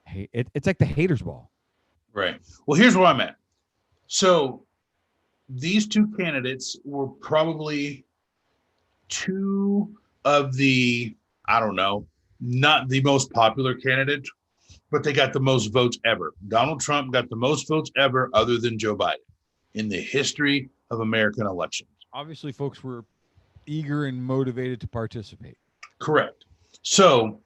It's like the haters ball. Right. Well, here's where I'm at. So these two candidates were probably two of the, I don't know, not the most popular candidates, but they got the most votes ever. Donald Trump got the most votes ever other than Joe Biden in the history of American elections. Obviously, folks were eager and motivated to participate. Correct. So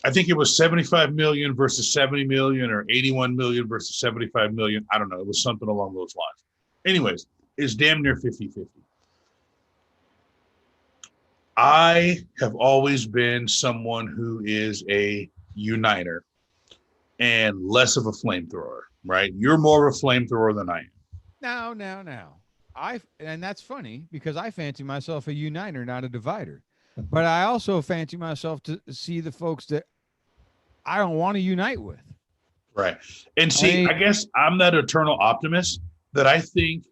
I think it was 75 million versus 70 million or 81 million versus 75 million. I don't know. It was something along those lines. Anyways, it's damn near 50-50. I have always been someone who is a uniter and less of a flamethrower, right? You're more of a flamethrower than I am. Now. And that's funny because I fancy myself a uniter, not a divider. But I also fancy myself to see the folks that I don't want to unite with. Right. And see, I guess I'm that eternal optimist that I think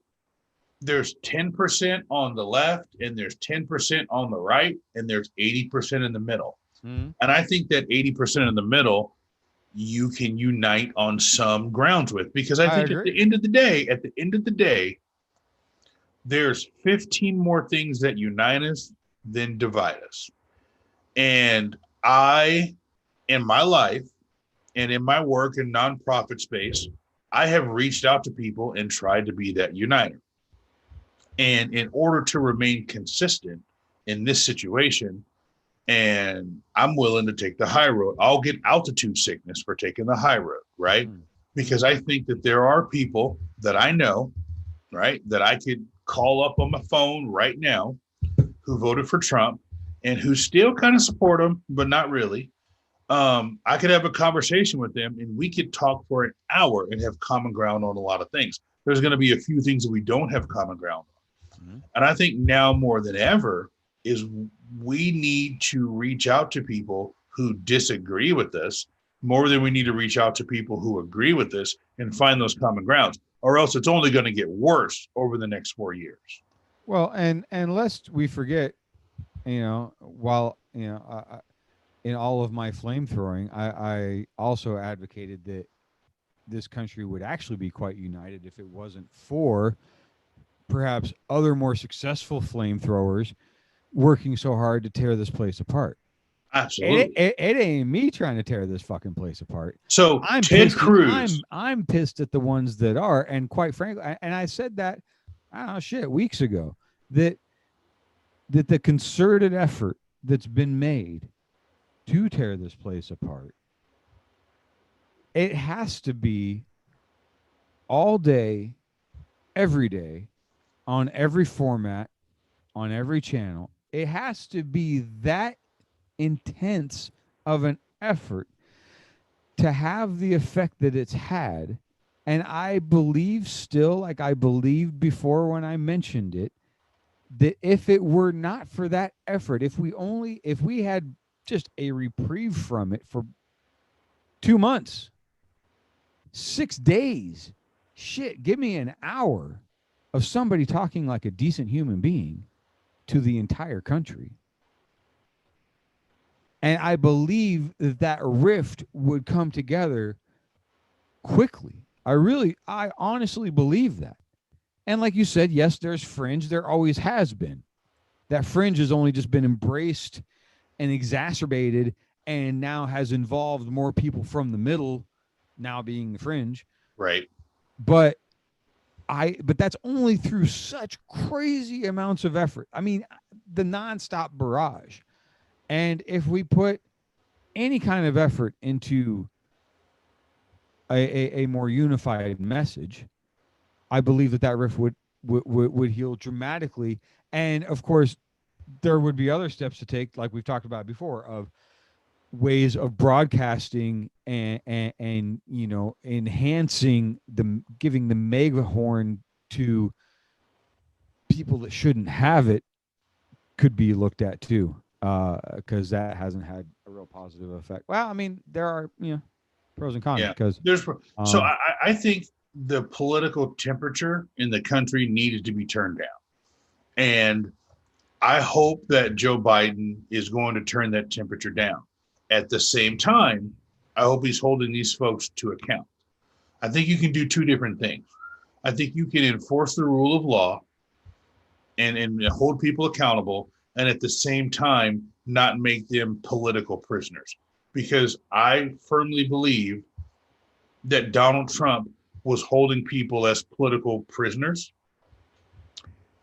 there's 10% on the left and there's 10% on the right and there's 80% in the middle. Mm-hmm. And I think that 80% in the middle, you can unite on some grounds with, because I think at the end of the day, there's 15 more things that unite us than divide us. And I, in my life and in my work in nonprofit space, I have reached out to people and tried to be that uniter. And in order to remain consistent in this situation, and I'm willing to take the high road, I'll get altitude sickness for taking the high road, right? Because I think that there are people that I know, right, that I could call up on my phone right now who voted for Trump and who still kind of support him, but not really. I could have a conversation with them and we could talk for an hour and have common ground on a lot of things. There's going to be a few things that we don't have common ground on. And I think now more than ever is we need to reach out to people who disagree with us more than we need to reach out to people who agree with us and find those common grounds, or else it's only going to get worse over the next 4 years. Well, and lest we forget, while in all of my flamethrowing, I also advocated that this country would actually be quite united if it wasn't for perhaps other more successful flamethrowers working so hard to tear this place apart. Absolutely. It ain't me trying to tear this fucking place apart. So I'm Ted Cruz. I'm pissed at the ones that are, and quite frankly, and I said that, I don't know, weeks ago, that the concerted effort that's been made to tear this place apart, it has to be all day, every day, on every format, on every channel. It has to be that intense of an effort to have the effect that it's had. And I believe still, like I believed before when I mentioned it, that if it were not for that effort, if we had just a reprieve from it for 2 months, 6 days, shit, give me an hour of somebody talking like a decent human being to the entire country, and I believe that rift would come together quickly. I honestly believe that. And like you said, yes, there's fringe. There always has been. That fringe has only just been embraced and exacerbated, and now has involved more people from the middle now being the fringe. Right. But that's only through such crazy amounts of effort. I mean, the nonstop barrage. And if we put any kind of effort into a more unified message, I believe that rift would heal dramatically. And of course, there would be other steps to take, like we've talked about before, of ways of broadcasting and enhancing giving the megahorn to people that shouldn't have it could be looked at too, because that hasn't had a real positive effect. Well, I mean, there are pros and cons. Because there's so I think the political temperature in the country needed to be turned down, and I hope that Joe Biden is going to turn that temperature down. At the same time, I hope he's holding these folks to account. I think you can do two different things. I think you can enforce the rule of law and hold people accountable, and at the same time, not make them political prisoners. Because I firmly believe that Donald Trump was holding people as political prisoners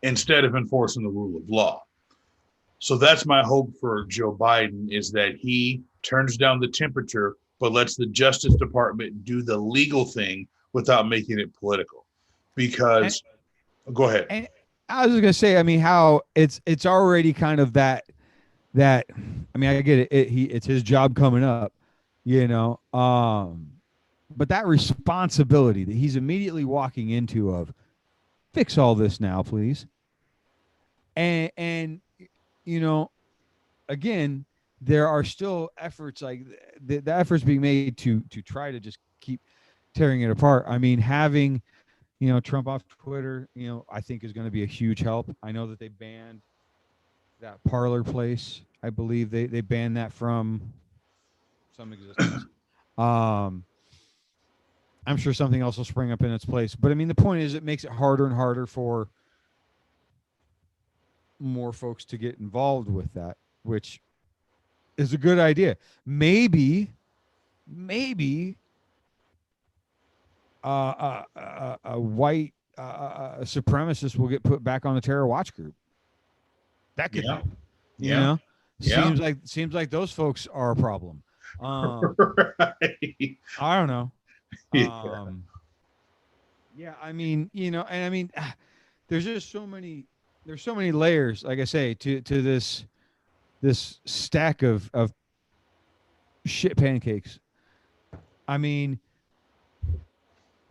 instead of enforcing the rule of law. So that's my hope for Joe Biden, is that he turns down the temperature, but lets the Justice Department do the legal thing without making it political. Because, go ahead. And I was just gonna say, I mean, how it's already kind of that. I mean, I get it. It's his job coming up, but that responsibility that he's immediately walking into of fix all this now, please. And again, there are still efforts, like the efforts being made to try to just keep tearing it apart. I mean, having Trump off Twitter, I think is going to be a huge help. I know that they banned that Parlor place. I believe they banned that from some existence. I'm sure something else will spring up in its place. But I mean, the point is, it makes it harder and harder for more folks to get involved with that, which is a good idea. Maybe a white supremacist will get put back on the terror watch group. That could help. Seems like those folks are a problem. Right. I don't know. I mean, and I mean, there's just so many layers, like I say, to this stack of shit pancakes. I mean,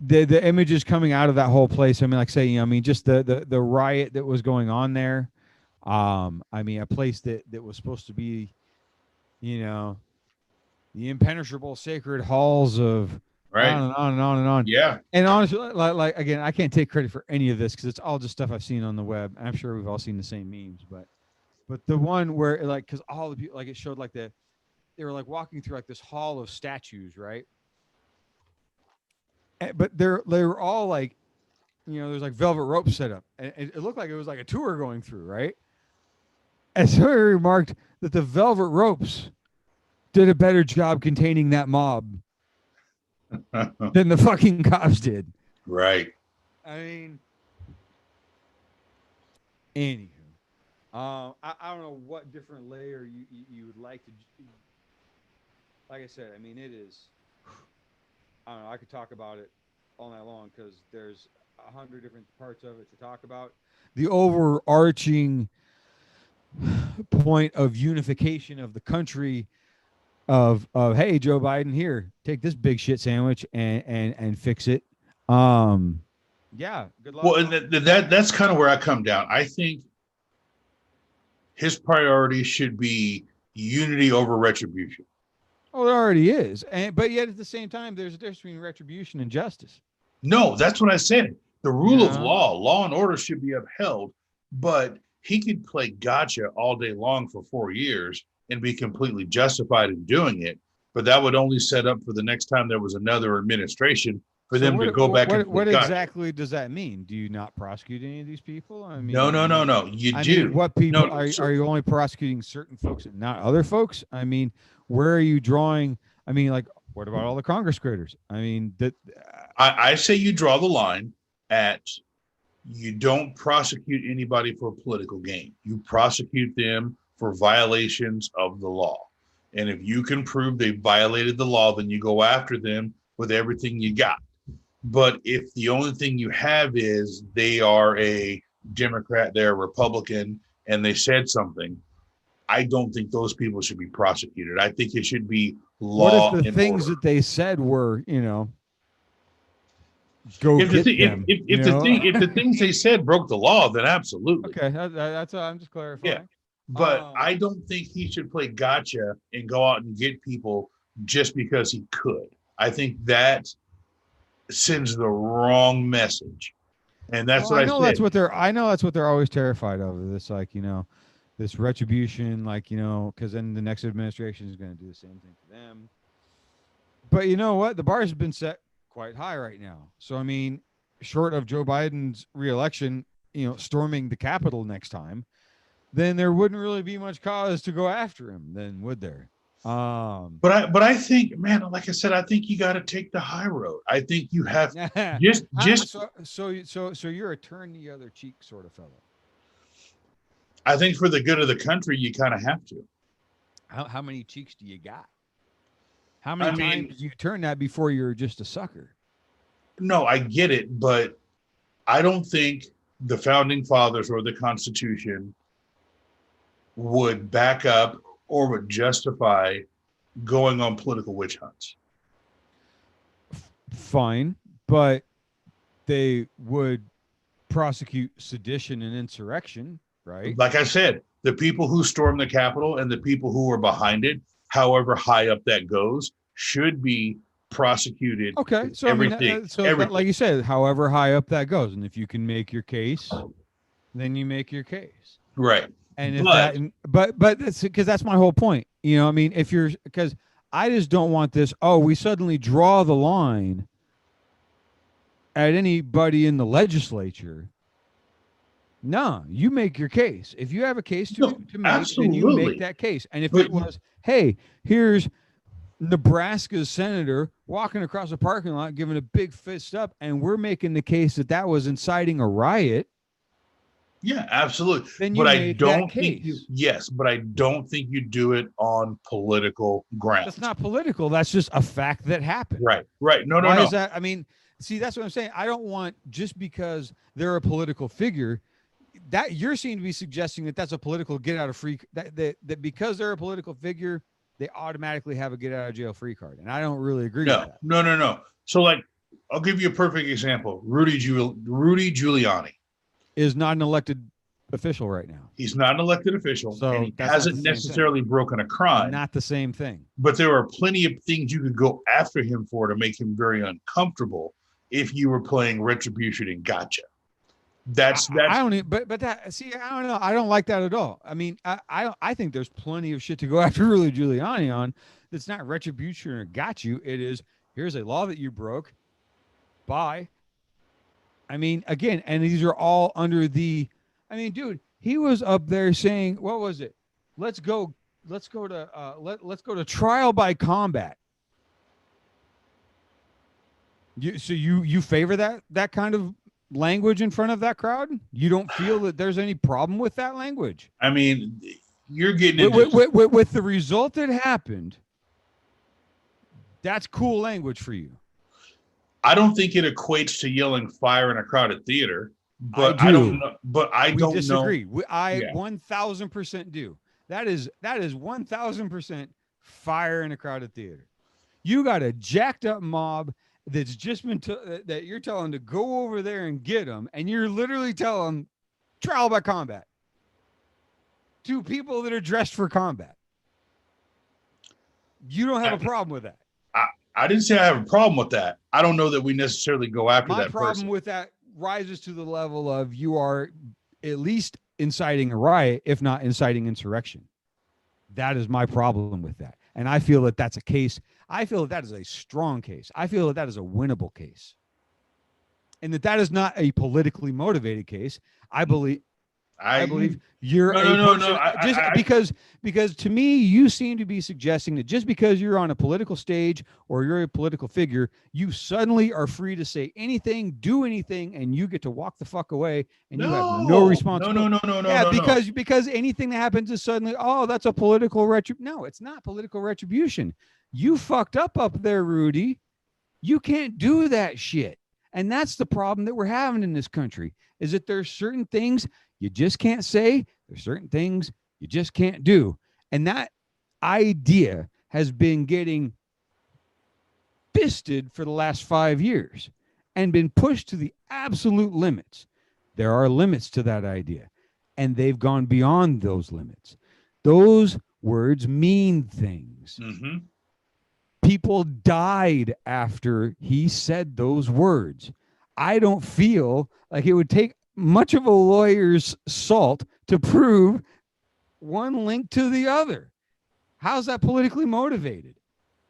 the images coming out of that whole place. I mean, like say, I mean, just the riot that was going on there. I mean, a place that was supposed to be, you know, the impenetrable sacred halls of Right. on and on and on and on. Yeah. And honestly, like again, I can't take credit for any of this because it's all just stuff I've seen on the web. I'm sure we've all seen the same memes, but the one where like because all the people like it showed like they were like walking through like this hall of statues, right? But they were all like, you know, there's like velvet ropes set up, and it looked like it was like a tour going through, right? And so he remarked that the velvet ropes did a better job containing that mob than the fucking cops did. Right. I mean, anywho, I don't know what different layer you would like to. Like I said, I mean, it is. I don't know. I could talk about it all night long because there's 100 different parts of it to talk about. The overarching point of unification of the country of hey, Joe Biden, here, take this big shit sandwich and fix it. Yeah, good luck. Well, and that's kind of where I come down. I think his priority should be unity over retribution. Oh, it already is, but yet at the same time, there's a difference between retribution and justice. No, that's what I said. The rule of law and order should be upheld, but he could play gotcha all day long for 4 years and be completely justified in doing it. But that would only set up for the next time there was another administration for them to go back and what exactly does that mean? Do you not prosecute any of these people? I mean, no. You do. Mean, what people are you only prosecuting certain folks and not other folks? I mean, where are you drawing? I mean, like, what about all the Congress critters? I mean, that I say you draw the line at you don't prosecute anybody for political gain. You prosecute them for violations of the law. And if you can prove they violated the law, then you go after them with everything you got. But if the only thing you have is they are a Democrat, they're a Republican, and they said something, I don't think those people should be prosecuted. I think it should be law. What if the things that they said were, you know, go if get them? If the things they said broke the law, then absolutely. Okay, that's I'm just clarifying. Yeah, but I don't think he should play gotcha and go out and get people just because he could. I think that sends the wrong message, and that's what I know. I know that's what they're always terrified of. This, like, you know, this retribution, like, you know, because then the next administration is going to do the same thing to them. But you know what? The bar has been set quite high right now. So, I mean, short of Joe Biden's reelection, you know, storming the Capitol next time, then there wouldn't really be much cause to go after him, then would there? But I think, man, like I said, I think you got to take the high road. I think you have so you're a turn the other cheek sort of fellow. I think for the good of the country, you kind of have to. How many cheeks do you got? How many times do you turn that before you're just a sucker? No, I get it, but I don't think the founding fathers or the Constitution would back up or would justify going on political witch hunts. Fine, but they would prosecute sedition and insurrection, right? Like I said, the people who stormed the Capitol and the people who were behind it, however high up that goes, should be prosecuted. Okay, so everything. Like you said, however high up that goes, and if you can make your case, then you make your case, right? And if but that's because that's my whole point. You know, I mean, if you're because I just don't want this. Oh, we suddenly draw the line at anybody in the legislature. No, you make your case. If you have a case to make, then you make that case. And if it was, hey, here's Nebraska's senator walking across a parking lot, giving a big fist up, and we're making the case that was inciting a riot. Yeah, absolutely. Then you but I don't think but I don't think you do it on political grounds. That's not political. That's just a fact that happened. Right. No. Why is that? I mean, see, that's what I'm saying. I don't want just because they're a political figure that you're seen to be suggesting that that's a political get out of free that because they're a political figure, they automatically have a get out of jail free card. And I don't really agree with that. No. So like I'll give you a perfect example. Rudy Giuliani is not an elected official right now. He's not an elected official, so and he hasn't necessarily broken a crime. Not the same thing. But there are plenty of things you could go after him for to make him very uncomfortable if you were playing retribution and gotcha. That's I don't even, but that, see, I don't know. I don't like that at all. I mean, I think there's plenty of shit to go after Rudy Giuliani on. That's not retribution or got you. It is, here's a law that you broke. Bye. I mean, again, and these are all under the, I mean, dude, he was up there saying, what was it? Let's go to trial by combat. You favor that kind of language in front of that crowd? You don't feel that there's any problem with that language? I mean, you're getting with the result that happened. That's cool language for you. I don't think it equates to yelling fire in a crowded theater, but I don't know. But I don't disagree. know. I 1000% do. That is 1000% fire in a crowded theater. You got a jacked up mob that's just been that you're telling to go over there and get them, and you're literally telling them trial by combat to people that are dressed for combat. You don't have a problem with that. I didn't say I have a problem with that. I don't know that we necessarily go after that person. My problem with that rises to the level of you are at least inciting a riot, if not inciting insurrection. That is my problem with that. And I feel that that's a case. I feel that is a strong case. I feel that is a winnable case. And that is not a politically motivated case. I believe you're because to me you seem to be suggesting that just because you're on a political stage or you're a political figure, you suddenly are free to say anything, do anything, and you get to walk the fuck away and you have no responsibility. No. Because anything that happens is suddenly, oh, that's a political retribution. No, it's not political retribution. You fucked up there, Rudy. You can't do that shit. And that's the problem that we're having in this country, is that there's certain things you just can't say. There's certain things you just can't do. And that idea has been getting fisted for the last 5 years and been pushed to the absolute limits. There are limits to that idea, and they've gone beyond those limits. Those words mean things. Mm-hmm. People died after he said those words. I don't feel like it would take much of a lawyer's salt to prove one link to the other. How's that politically motivated?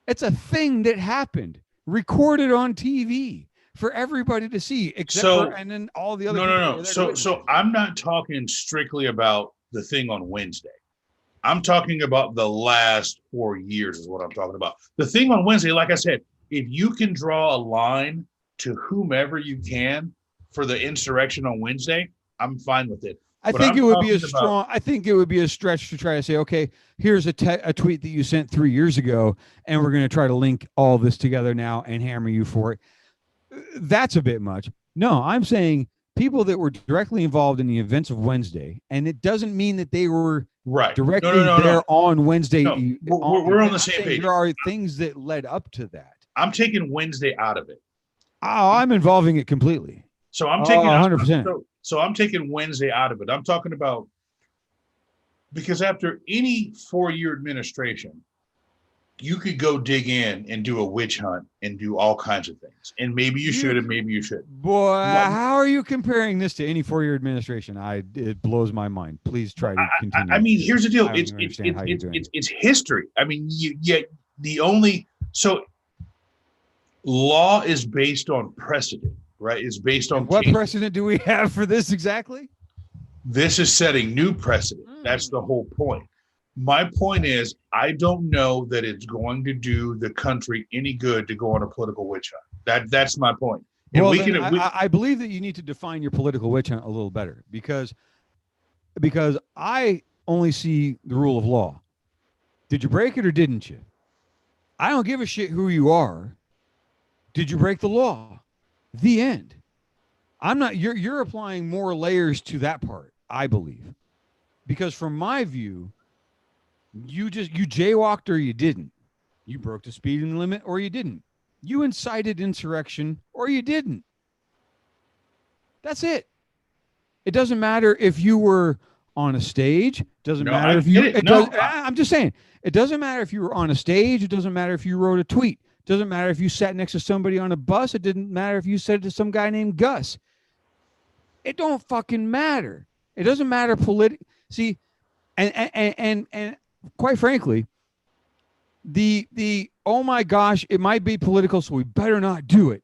It's a thing that happened, recorded on TV for everybody to see, and then all the other. No. So I'm not talking strictly about the thing on Wednesday. I'm talking about the last 4 years is what I'm talking about. The thing on Wednesday, like I said, if you can draw a line to whomever you can for the insurrection on Wednesday, I'm fine with it. I think it would be a stretch to try to say, okay, here's a tweet that you sent 3 years ago, and we're going to try to link all this together now and hammer you for it. That's a bit much. No, I'm saying people that were directly involved in the events of Wednesday, and it doesn't mean that they were directly there on Wednesday. No, we're on the same page. There are things that led up to that. I'm taking Wednesday out of it. Oh, I'm involving it completely. So I'm taking 100%. So I'm taking Wednesday out of it. I'm talking about, because after any 4-year administration, you could go dig in and do a witch hunt and do all kinds of things. And maybe you should and maybe you shouldn't. Boy, how are you comparing this to any 4-year administration? It blows my mind. Please try to continue. I mean, here's the deal. It's history. I mean, law is based on precedent, right? It's based on what precedent do we have for this exactly? This is setting new precedent. That's the whole point. My point is, I don't know that it's going to do the country any good to go on a political witch hunt. That's my point. And I believe that you need to define your political witch hunt a little better, because I only see the rule of law. Did you break it or didn't you? I don't give a shit who you are. Did you break the law? The end. I'm not. You're applying more layers to that part, I believe, because from my view, you jaywalked or you didn't. You broke the speeding limit or you didn't. You incited insurrection or you didn't. That's it. It doesn't matter if you were on a stage. Doesn't No, matter I if you. get it. It No, does. I'm just saying. It doesn't matter if you were on a stage. It doesn't matter if you wrote a tweet. It doesn't matter if you sat next to somebody on a bus. It didn't matter if you said it to some guy named Gus. It don't fucking matter. It doesn't matter See, and quite frankly, the oh my gosh, it might be political, so we better not do it.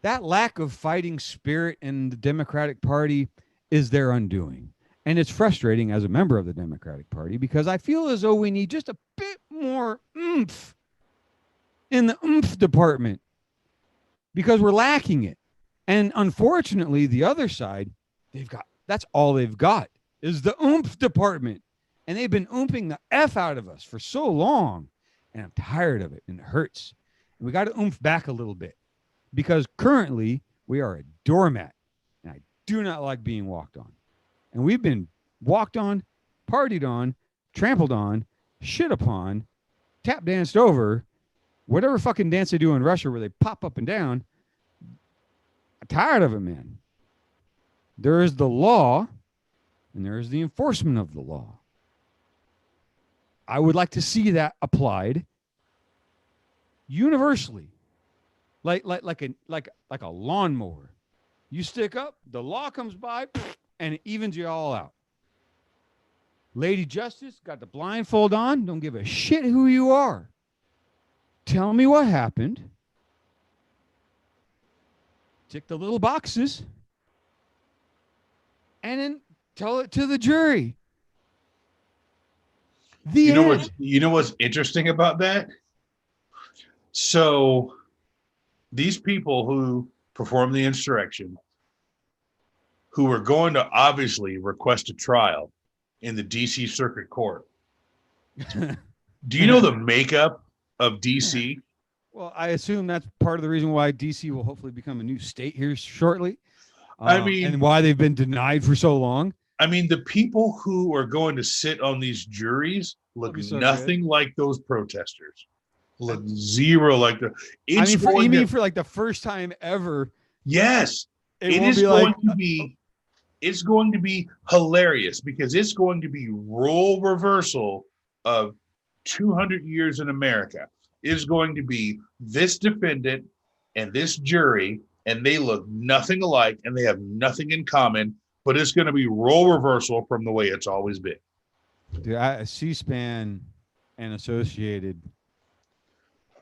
That lack of fighting spirit in the Democratic Party is their undoing. And it's frustrating as a member of the Democratic Party because I feel as though we need just a bit more oomph in the oomph department because we're lacking it. And unfortunately, the other side, that's all they've got is the oomph department. And they've been oomping the F out of us for so long. And I'm tired of it and it hurts. And we got to oomph back a little bit because currently we are a doormat. And I do not like being walked on. And we've been walked on, partied on, trampled on, shit upon, tap danced over, whatever fucking dance they do in Russia where they pop up and down. I'm tired of it, man. There is the law and there is the enforcement of the law. I would like to see that applied universally, like a lawnmower. You stick up, the law comes by, and it evens you all out. Lady Justice got the blindfold on. Don't give a shit who you are. Tell me what happened. Tick the little boxes. And then tell it to the jury. You know what's interesting about that? So these people who performed the insurrection, who were going to obviously request a trial in the DC Circuit Court. Do you know the makeup of DC? Well, I assume that's part of the reason why DC will hopefully become a new state here shortly. And why they've been denied for so long. I mean, the people who are going to sit on these juries look nothing like those protesters. Look zero like the. You mean for like the first time ever? Yes, it's going to be hilarious because it's going to be role reversal of 200 years in America. It's going to be this defendant and this jury, and they look nothing alike and they have nothing in common. But it's going to be role reversal from the way it's always been. Dude, C-SPAN and associated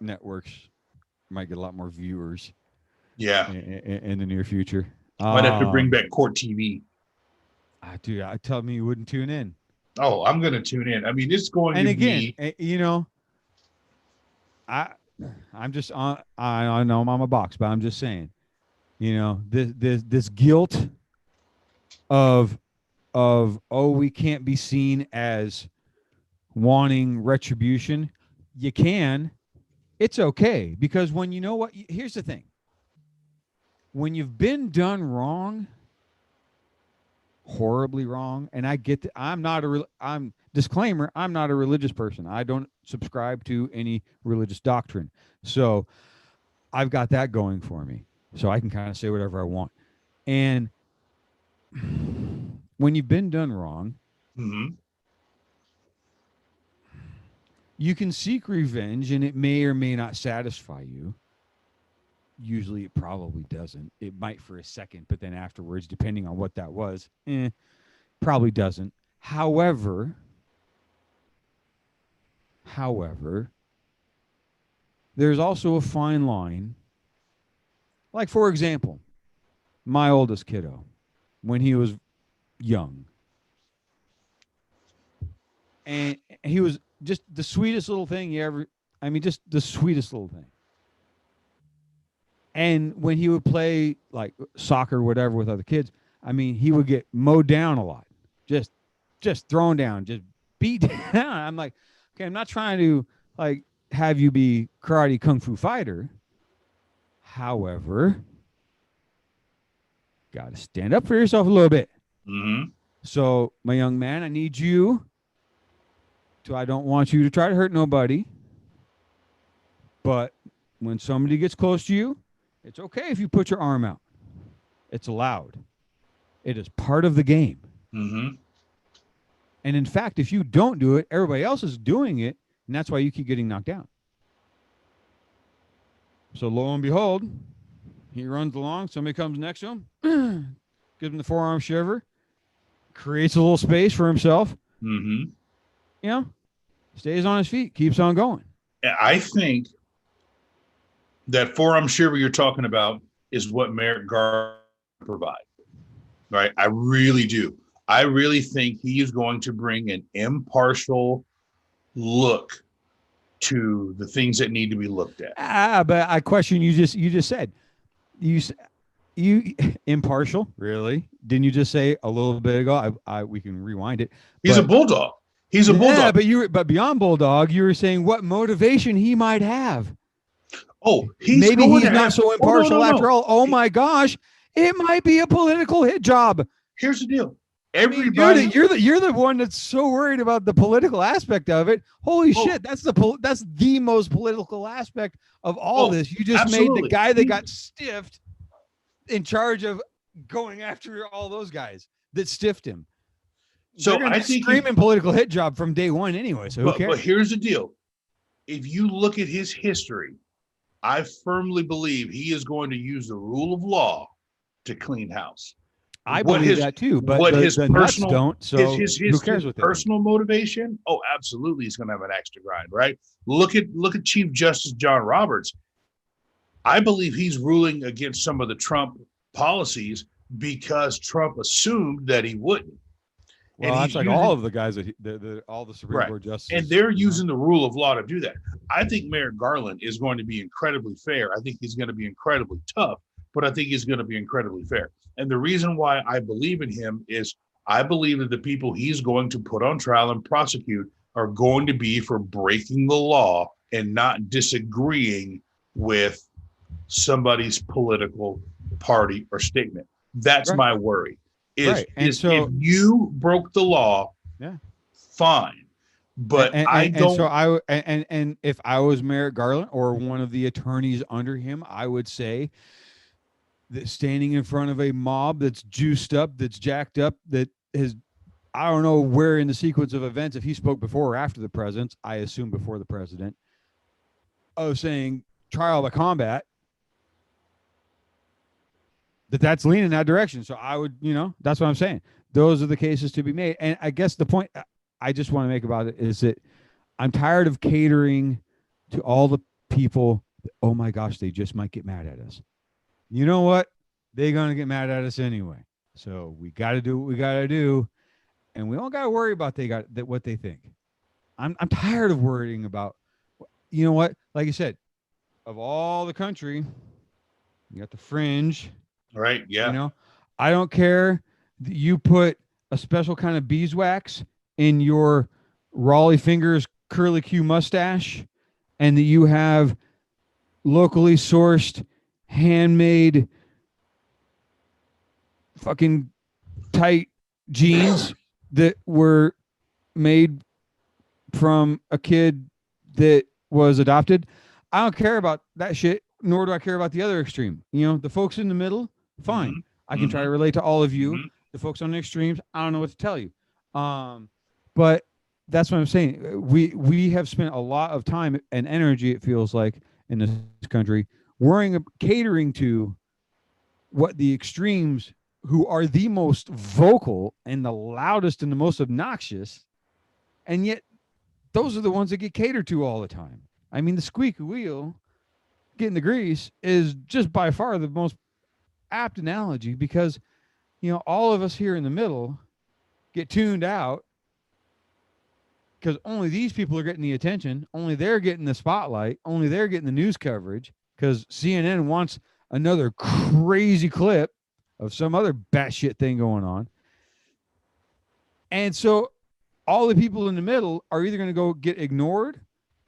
networks might get a lot more viewers. Yeah, in the near future. Might have to bring back Court TV. Dude, I tell me you wouldn't tune in. Oh, I'm going to tune in. I mean, it's going and to again, be. You know, I'm just on. I know I'm on my box, but I'm just saying, you know, this guilt of we can't be seen as wanting retribution. You can. It's okay because when you know what, here's the thing. When you've been done wrong, horribly wrong, and I get that I'm disclaimer, I'm not a religious person. I don't subscribe to any religious doctrine. So I've got that going for me. So I can kind of say whatever I want. And when you've been done wrong, you can seek revenge and it may or may not satisfy you. Usually it probably doesn't. It might for a second, but then afterwards, depending on what that was, probably doesn't. However, there's also a fine line. Like, for example, my oldest kiddo, when he was young, and he was just the sweetest little thing just the sweetest little thing. And when he would play like soccer or whatever with other kids, I mean, he would get mowed down a lot, just thrown down, just beat down. I'm like, okay, I'm not trying to like have you be karate kung fu fighter. However, got to stand up for yourself a little bit. So, my young man, I need you to, I don't want you to try to hurt nobody. But when somebody gets close to you, it's okay if you put your arm out. It's allowed. It is part of the game. Mm-hmm. And in fact, if you don't do it, everybody else is doing it, and that's why you keep getting knocked down. So lo and behold, he runs along. Somebody comes next to him, gives him the forearm shiver, creates a little space for himself. Mm-hmm. You know, stays on his feet, keeps on going. I think that forearm shiver you're talking about is what Merrick Garland provides. Right? I really do. I really think he is going to bring an impartial look to the things that need to be looked at. But I question you just said you impartial, really? Didn't you just say a little bit ago? We can rewind it. He's a bulldog. He's a bulldog. But beyond bulldog, you were saying what motivation he might have. Oh, maybe he's not so impartial after all. Oh my gosh, it might be a political hit job. Here's the deal. Everybody, you're the one that's so worried about the political aspect of it. Holy shit, that's the most political aspect of all this. You just made the guy that got stiffed in charge of going after all those guys that stiffed him. So I think screaming political hit job from day one anyway. So who cares? But here's the deal. If you look at his history, I firmly believe he is going to use the rule of law to clean house. I believe that too, but what his personal don't. So his who cares what personal motivation? Oh, absolutely, he's going to have an axe to grind, right? Look at Chief Justice John Roberts. I believe he's ruling against some of the Trump policies because Trump assumed that he wouldn't. Well, that's like all of the guys that all the Supreme Court justices, and they're using the rule of law to do that. I think Merrick Garland is going to be incredibly fair. I think he's going to be incredibly tough, but I think he's going to be incredibly fair. And the reason why I believe in him is I believe that the people he's going to put on trial and prosecute are going to be for breaking the law and not disagreeing with somebody's political party or statement. That's my worry. If you broke the law, fine. But and if I was Merrick Garland or one of the attorneys under him, I would say that standing in front of a mob that's juiced up, that's jacked up, that has, I don't know where in the sequence of events, if he spoke before or after the president, I assume before the president, of saying trial by combat, that's leaning in that direction. So I would, that's what I'm saying. Those are the cases to be made. And I guess the point I just want to make about it is that I'm tired of catering to all the people that, oh my gosh, they just might get mad at us. You know what? They're going to get mad at us anyway. So we got to do what we got to do. And we don't got to worry about what they think. I'm tired of worrying about, you know what? Like you said, of all the country, you got the fringe. Right. Yeah. I don't care that you put a special kind of beeswax in your Raleigh Fingers curly Q mustache and that you have locally sourced, handmade, fucking tight jeans that were made from a kid that was adopted. I don't care about that shit, nor do I care about the other extreme. The folks in the middle, fine. Mm-hmm. I can try to relate to all of you. Mm-hmm. The folks on the extremes, I don't know what to tell you. But that's what I'm saying. We have spent a lot of time and energy, it feels like, in this country, catering to what the extremes, who are the most vocal and the loudest and the most obnoxious, and yet those are the ones that get catered to all the time. I mean, the squeaky wheel getting the grease is just by far the most apt analogy because, all of us here in the middle get tuned out because only these people are getting the attention. Only they're getting the spotlight. Only they're getting the news coverage because CNN wants another crazy clip of some other batshit thing going on. And so all the people in the middle are either going to go get ignored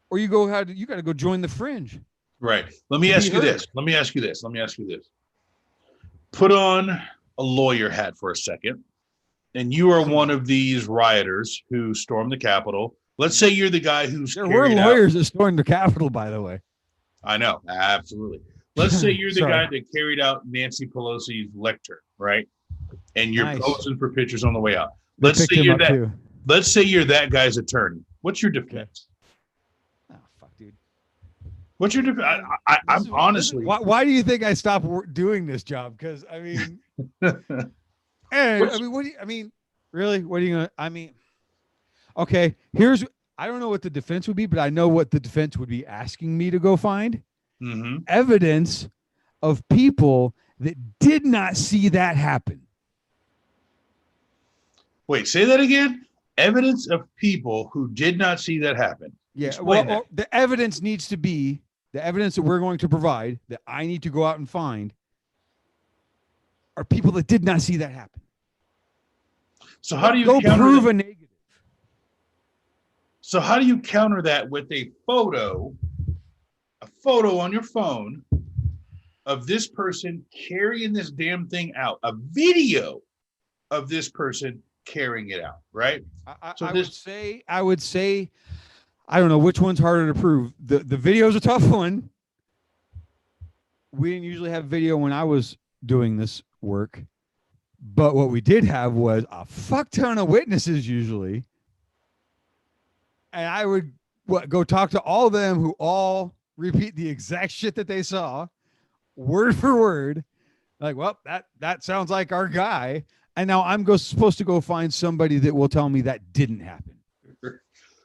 or you got to go join the fringe. Right. Let me ask you this. Put on a lawyer hat for a second. And you are one of these rioters who stormed the Capitol. Let's say you're the guy who's there were lawyers that stormed the Capitol, by the way. I know, absolutely. Let's say you're the Sorry. guy that carried out Nancy Pelosi's lecture, right? And you're Nice. posing for pictures on the way out. They Let's picked say him you're up that. too. Let's say you're that guy's attorney. What's your defense? Oh fuck, dude. What's your defense? I'm honestly. Why do you think I stopped doing this job? Because I mean, and I mean, what do you? I mean, really? What are you gonna? I mean, okay. I don't know what the defense would be, but I know what the defense would be asking me to go find. Mm-hmm. Evidence of people that did not see that happen. Wait, say that again. Evidence of people who did not see that happen. Yeah, Explain that. the evidence needs to be the evidence that we're going to provide that I need to go out and find are people that did not see that happen. So how do you go prove that? A negative? So how do you counter that with a photo on your phone of this person carrying this damn thing out, a video of this person carrying it out, right? I would say, I don't know which one's harder to prove. The video's a tough one. We didn't usually have video when I was doing this work, but what we did have was a fuck ton of witnesses usually. And I would go talk to all of them who all repeat the exact shit that they saw, word for word. Like, well, that sounds like our guy. And now I'm supposed to go find somebody that will tell me that didn't happen.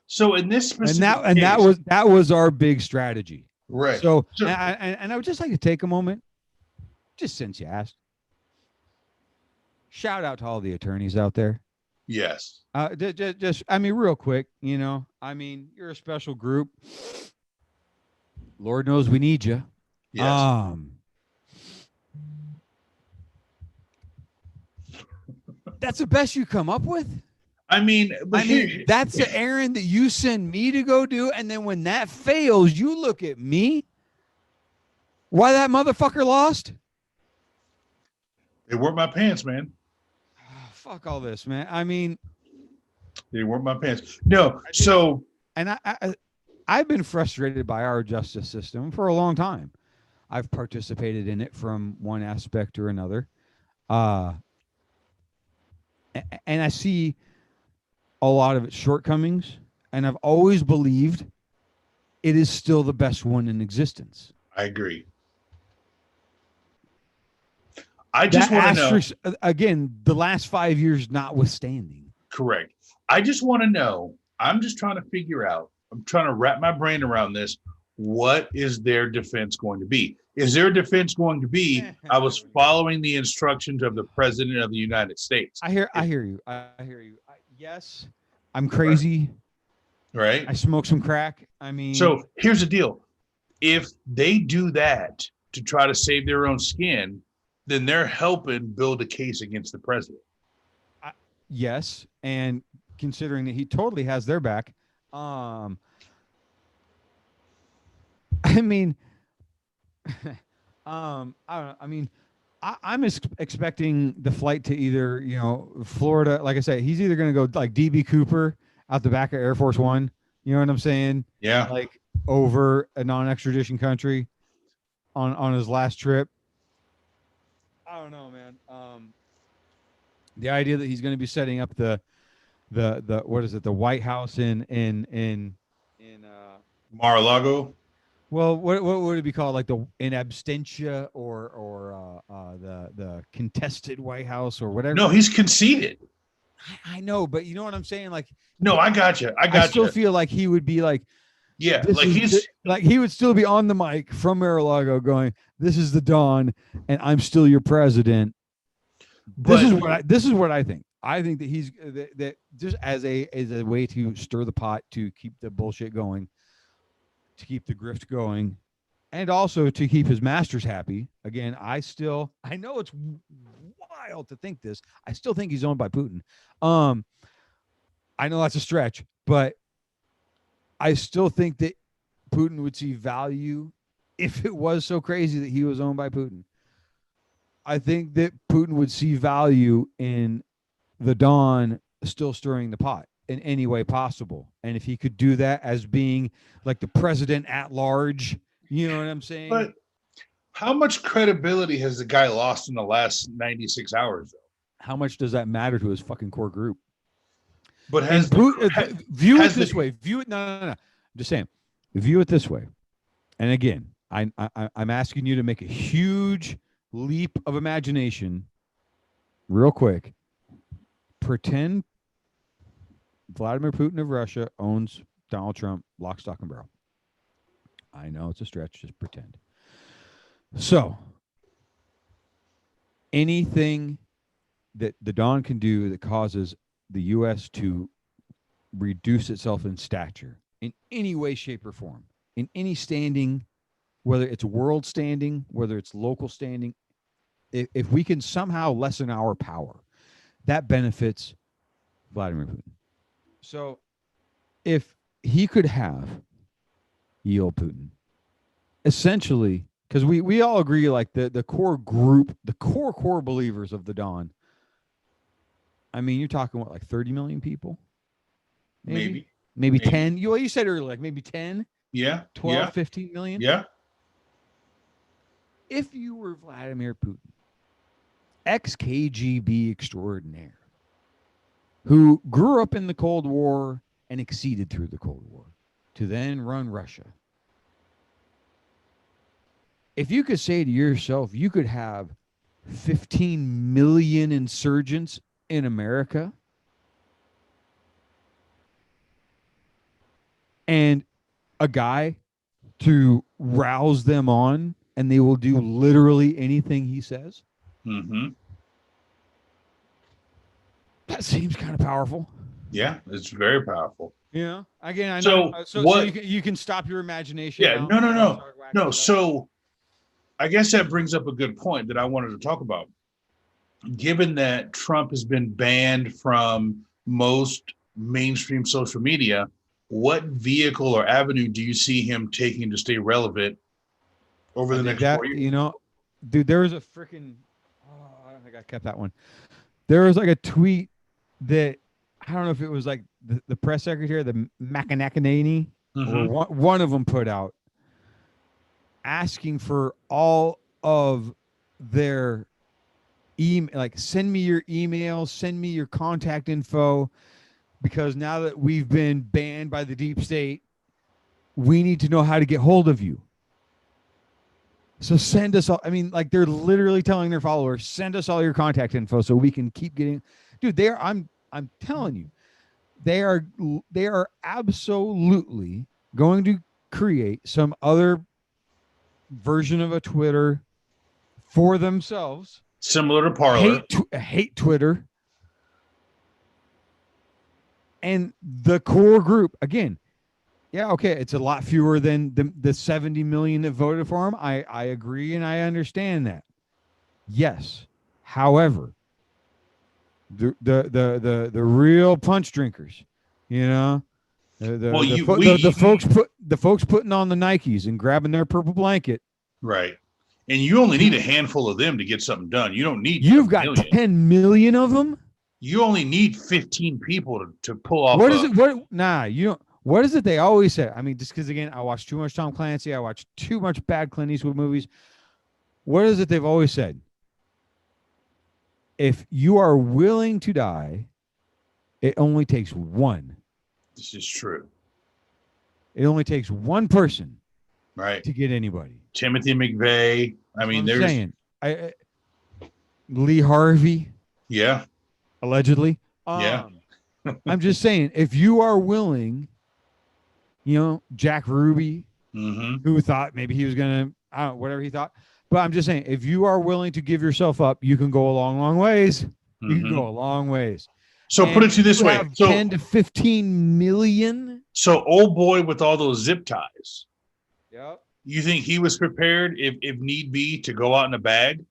So in this specific case, that was our big strategy. Right. So and I would just like to take a moment, just since you asked, shout out to all the attorneys out there. Yes. Just I mean, real quick, you know, I mean, you're a special group. Lord knows we need you. Yes. That's the best you come up with. I mean, that's the errand that you send me to go do, and then when that fails, you look at me. Why that motherfucker lost? They weren't my pants, man. Fuck all this, man. I mean, they weren't my pants. No, so and I've been frustrated by our justice system for a long time. I've participated in it from one aspect or another. And I see a lot of its shortcomings, and I've always believed it is still the best one in existence. I agree. I just want to know, again, the last 5 years notwithstanding. Correct. I just want to know, I'm just trying to figure out, I'm trying to wrap my brain around this. What is their defense going to be? Is their defense going to be, I was following the instructions of the President of the United States? I hear you. Yes, I'm crazy. Right. I smoke some crack. I mean, so here's the deal. If they do that to try to save their own skin, then they're helping build a case against the president. Yes. And considering that he totally has their back, I mean, I don't know. I mean, I'm expecting the flight to either, you know, Florida. Like I said, he's either going to go like DB Cooper out the back of Air Force One. You know what I'm saying? Yeah. Like over a non-extradition country on his last trip. I don't know, man. The idea that he's going to be setting up the what is it? The White House in Mar-a-Lago. Well, what would it be called? Like in absentia or the contested White House or whatever? No, he's conceded. I know, but you know what I'm saying? Like, no, I got you. I still feel like he would be like, yeah, like he would still be on the mic from Mar-a-Lago going, "This is the dawn, and I'm still your president." This is what I think. I think that he's that just as a way to stir the pot, to keep the bullshit going, to keep the grift going, and also to keep his masters happy. Again, I know it's wild to think this. I still think he's owned by Putin. I know that's a stretch, but I still think that Putin would see value if it was so crazy that he was owned by Putin. I think that Putin would see value in the Don still stirring the pot in any way possible. And if he could do that as being like the president at large You know what I'm saying? But how much credibility has the guy lost in the last 96 hours, though? How much does that matter to his fucking core group? But view it this way. View it. No. I'm just saying. View it this way. And again, I'm asking you to make a huge leap of imagination, real quick. Pretend Vladimir Putin of Russia owns Donald Trump, lock, stock, and barrel. I know it's a stretch. Just pretend. So, anything that the Don can do that causes the U.S. to reduce itself in stature in any way, shape, or form, in any standing, whether it's world standing, whether it's local standing, if we can somehow lessen our power, that benefits Vladimir Putin. So if he could have yield Putin, essentially, because we all agree, like the core group, the core believers of the Don, I mean, you're talking what, like 30 million people? Maybe 10. You said earlier, like maybe 10? Yeah. 12, 15 million? Yeah. If you were Vladimir Putin, ex-KGB extraordinaire, who grew up in the Cold War and exceeded through the Cold War to then run Russia, if you could say to yourself, you could have 15 million insurgents in America, and a guy to rouse them on, and they will do literally anything he says. Mm-hmm. That seems kind of powerful. Yeah, it's very powerful. Yeah. Again, I know. So you can stop your imagination. Yeah. No. So I guess that brings up a good point that I wanted to talk about. Given that Trump has been banned from most mainstream social media, what vehicle or avenue do you see him taking to stay relevant over the next 4 years? You know, dude, there was a freaking, I don't think I kept that one. There was like a tweet that, I don't know if it was like the press secretary, the Makanakanani, or one of them put out, asking for all of their email, like send me your email, send me your contact info, because now that we've been banned by the deep state, we need to know how to get hold of you. So send us all. I mean, like, they're literally telling their followers, send us all your contact info so we can keep getting. Dude, I'm telling you, they are absolutely going to create some other version of a Twitter for themselves, similar to Parler. Hate Twitter. And the core group, again, yeah, okay, it's a lot fewer than the 70 million that voted for him. I agree, and I understand that. Yes. However, the real punch drinkers, you know, the folks putting on the Nikes and grabbing their purple blanket. Right. And you only need a handful of them to get something done. You don't need. You've got 10 million of them. You only need 15 people to pull off. What is it? You don't. What is it they always say? I mean, just because, again, I watch too much Tom Clancy. I watch too much bad Clint Eastwood movies. What is it they've always said? If you are willing to die, it only takes one. This is true. It only takes one person, right, to get anybody. Timothy McVeigh. I mean, there's saying. Lee Harvey. Yeah. Allegedly. Yeah. I'm just saying, if you are willing, you know, Jack Ruby, who thought maybe he was going to, whatever he thought. But I'm just saying, if you are willing to give yourself up, you can go a long, long ways. You can go a long ways. So put it to this way. So 10 to 15 million. So old boy with all those zip ties. Yep. You think he was prepared, if need be, to go out in a bag?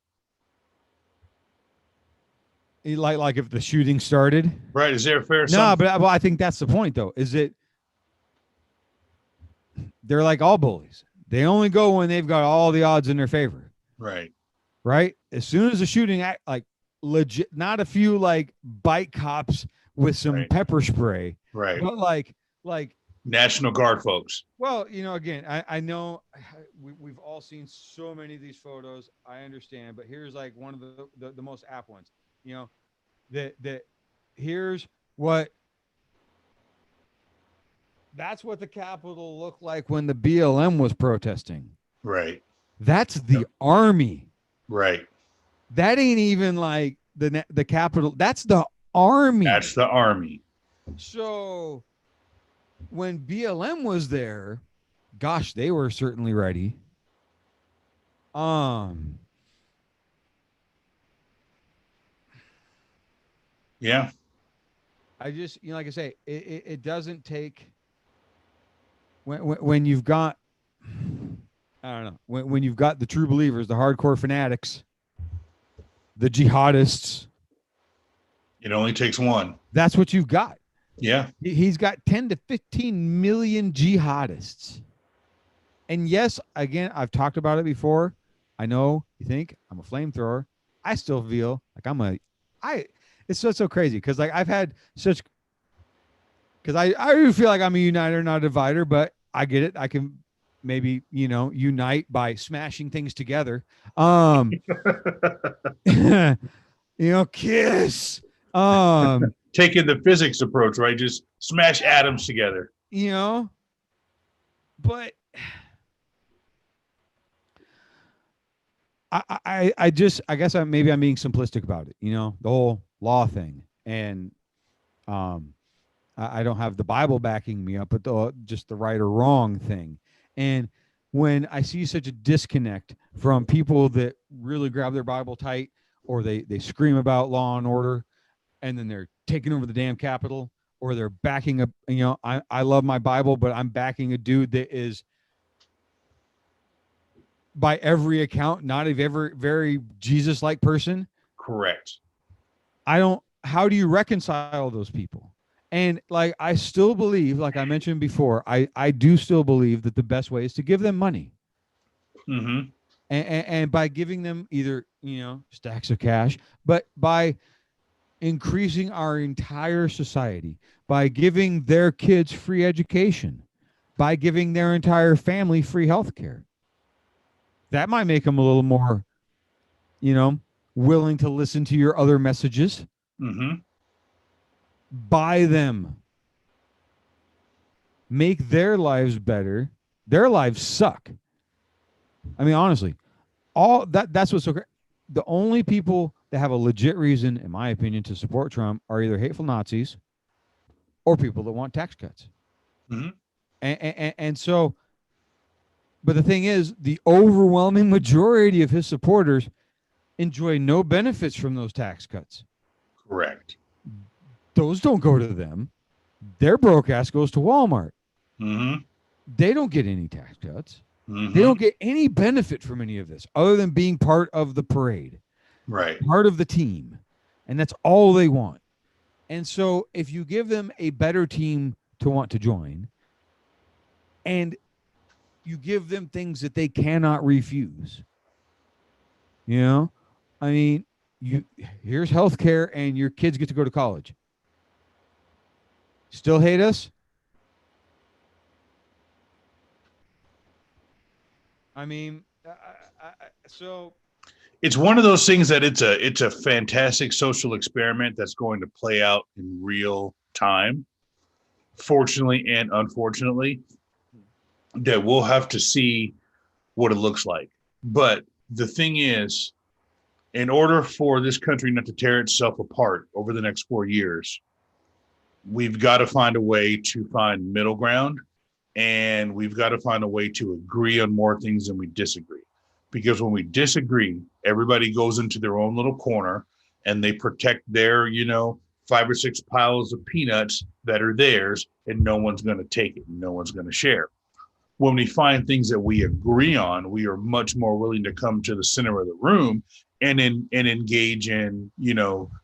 Like if the shooting started. Right. Is there a fair No, but I think that's the point, though, is that they're like all bullies. They only go when they've got all the odds in their favor. Right. Right. As soon as the shooting, like legit, not a few like bike cops with some pepper spray. Right. But like National Guard folks. Well, again, I know we've all seen so many of these photos. I understand, but here's like one of the most apt ones. That here's what that's what the Capitol looked like when the BLM was protesting. Right. That's the army. Right. That ain't even like the Capitol. That's the army. That's the army. So when BLM was there, gosh, they were certainly ready. Yeah. I just, like I say, it doesn't take when you've got, I don't know, when you've got the true believers, the hardcore fanatics, the jihadists. It only takes one. That's what you've got. Yeah. He's got 10 to 15 million jihadists. And yes, again, I've talked about it before. I know you think I'm a flamethrower. I still feel like it's so crazy because like I've had such, because I do feel like I'm a uniter, not a divider, but I get it. I can maybe, unite by smashing things together. Kiss. Taking the physics approach, right? Just smash atoms together. But I guess maybe I'm being simplistic about it, the whole law thing. And I don't have the Bible backing me up, but just the right or wrong thing. And when I see such a disconnect from people that really grab their Bible tight, or they scream about law and order, and then they're taking over the damn Capitol, or they're backing up, I love my Bible, but I'm backing a dude that is, by every account, not a very Jesus-like person. Correct. How do you reconcile those people? And like, I still believe, like I mentioned before, I do still believe that the best way is to give them money. Mm-hmm. And by giving them either, stacks of cash, but by increasing our entire society, by giving their kids free education, by giving their entire family free health care. That might make them a little more, willing to listen to your other messages. Mm-hmm. Buy them. Make their lives better. Their lives suck. I mean, honestly, that's what's so great. The only people that have a legit reason, in my opinion, to support Trump are either hateful Nazis or people that want tax cuts. Mm-hmm. And so, but the thing is, the overwhelming majority of his supporters enjoy no benefits from those tax cuts. Correct. Those don't go to them. Their broke ass goes to Walmart. Mm-hmm. They don't get any tax cuts. Mm-hmm. They don't get any benefit from any of this other than being part of the parade. Right. Part of the team. And that's all they want. And so if you give them a better team to want to join, and you give them things that they cannot refuse, I mean, here's healthcare and your kids get to go to college. Still hate us? I mean, so it's one of those things that it's a fantastic social experiment that's going to play out in real time, fortunately and unfortunately, that we'll have to see what it looks like. But the thing is, in order for this country not to tear itself apart over the next 4 years, we've got to find a way to find middle ground, and we've got to find a way to agree on more things than we disagree. Because when we disagree, everybody goes into their own little corner and they protect their, 5 or 6 piles of peanuts that are theirs, and no one's going to take it. No one's going to share. When we find things that we agree on, we are much more willing to come to the center of the room and engage in,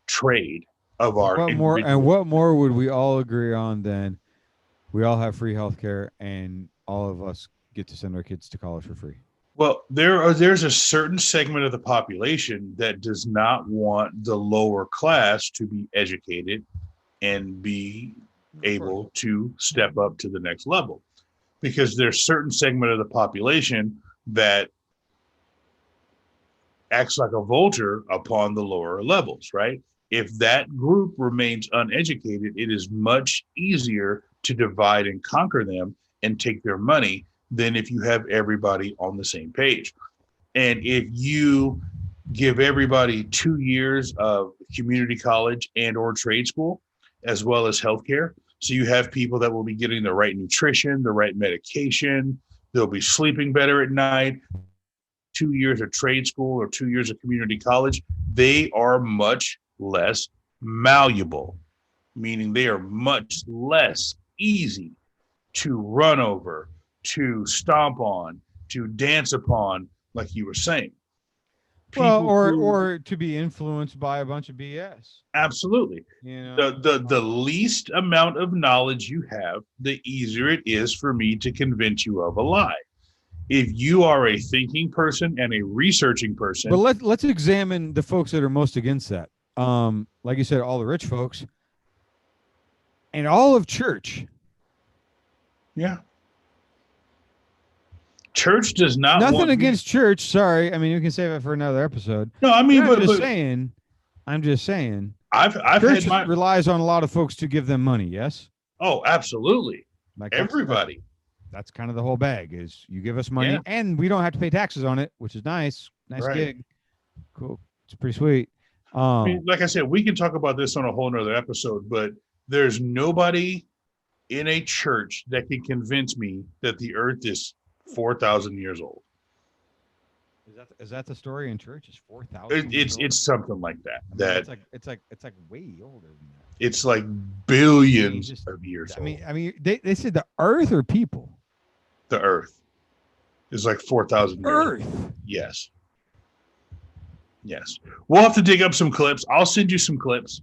trade of our. What more would we all agree on than we all have free healthcare and all of us get to send our kids to college for free? Well, there's a certain segment of the population that does not want the lower class to be educated and be able to step up to the next level, because there's certain segment of the population that acts like a vulture upon the lower levels, right? If that group remains uneducated, it is much easier to divide and conquer them and take their money than if you have everybody on the same page. And if you give everybody 2 years of community college and or trade school, as well as healthcare, so you have people that will be getting the right nutrition, the right medication, they'll be sleeping better at night. 2 years of trade school or 2 years of community college, they are much less malleable, meaning they are much less easy to run over, to stomp on, to dance upon, like you were saying. Well, or to be influenced by a bunch of BS. Absolutely. You know, the least amount of knowledge you have, the easier it is for me to convince you of a lie. If you are a thinking person and a researching person. But let's examine the folks that are most against that. Like you said, all the rich folks and all of church. Yeah. Church does not. Nothing against church. Sorry, I mean we can save it for another episode. No, I mean, I'm just saying. Church relies on a lot of folks to give them money. Yes. Oh, absolutely. Like everybody. That's kind of the whole bag. Is you give us money and we don't have to pay taxes on it, which is nice. Nice gig. Cool. It's pretty sweet. I mean, like I said, we can talk about this on a whole nother episode, but there's nobody in a church that can convince me that the earth is 4,000 years old. Is that the story in church? Is 4,000? It's something like that. I mean, it's like way older than that. It's like billions of years old. I mean, they said the earth or people. The earth is like 4,000 years old. Earth. Yes. We'll have to dig up some clips. I'll send you some clips.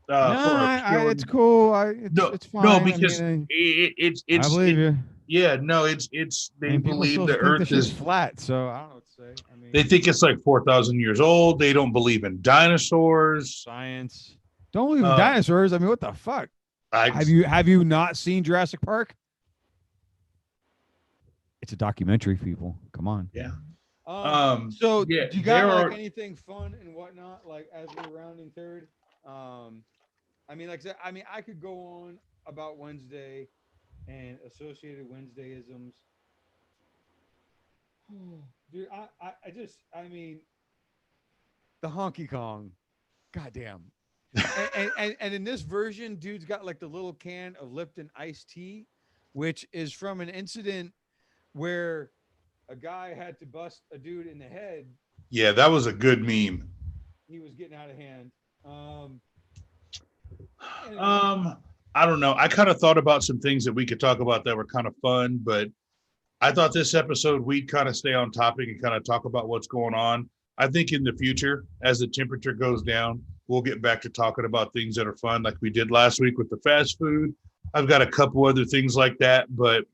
It's cool. It's fine. No, because it's. I believe you. Yeah, no, it's. They believe the Earth is flat, so I don't know what to say. I mean, they think it's like 4,000 years old. They don't believe in dinosaurs. Science. Don't believe in dinosaurs. I mean, what the fuck? Have you not seen Jurassic Park? It's a documentary, people. Come on. Yeah. So do you got like anything fun and whatnot, like as we're rounding third? I mean, like I said, I could go on about Wednesday and associated Wednesdayisms. Dude, I mean, the honky Kong, goddamn. and in this version, dude's got like the little can of Lipton iced tea, which is from an incident where a guy had to bust a dude in the head. Yeah, that was a good meme. He was getting out of hand. I don't know. I kind of thought about some things that we could talk about that were kind of fun, but I thought this episode we'd kind of stay on topic and kind of talk about what's going on. I think in the future, as the temperature goes down, we'll get back to talking about things that are fun, like we did last week with the fast food. I've got a couple other things like that, but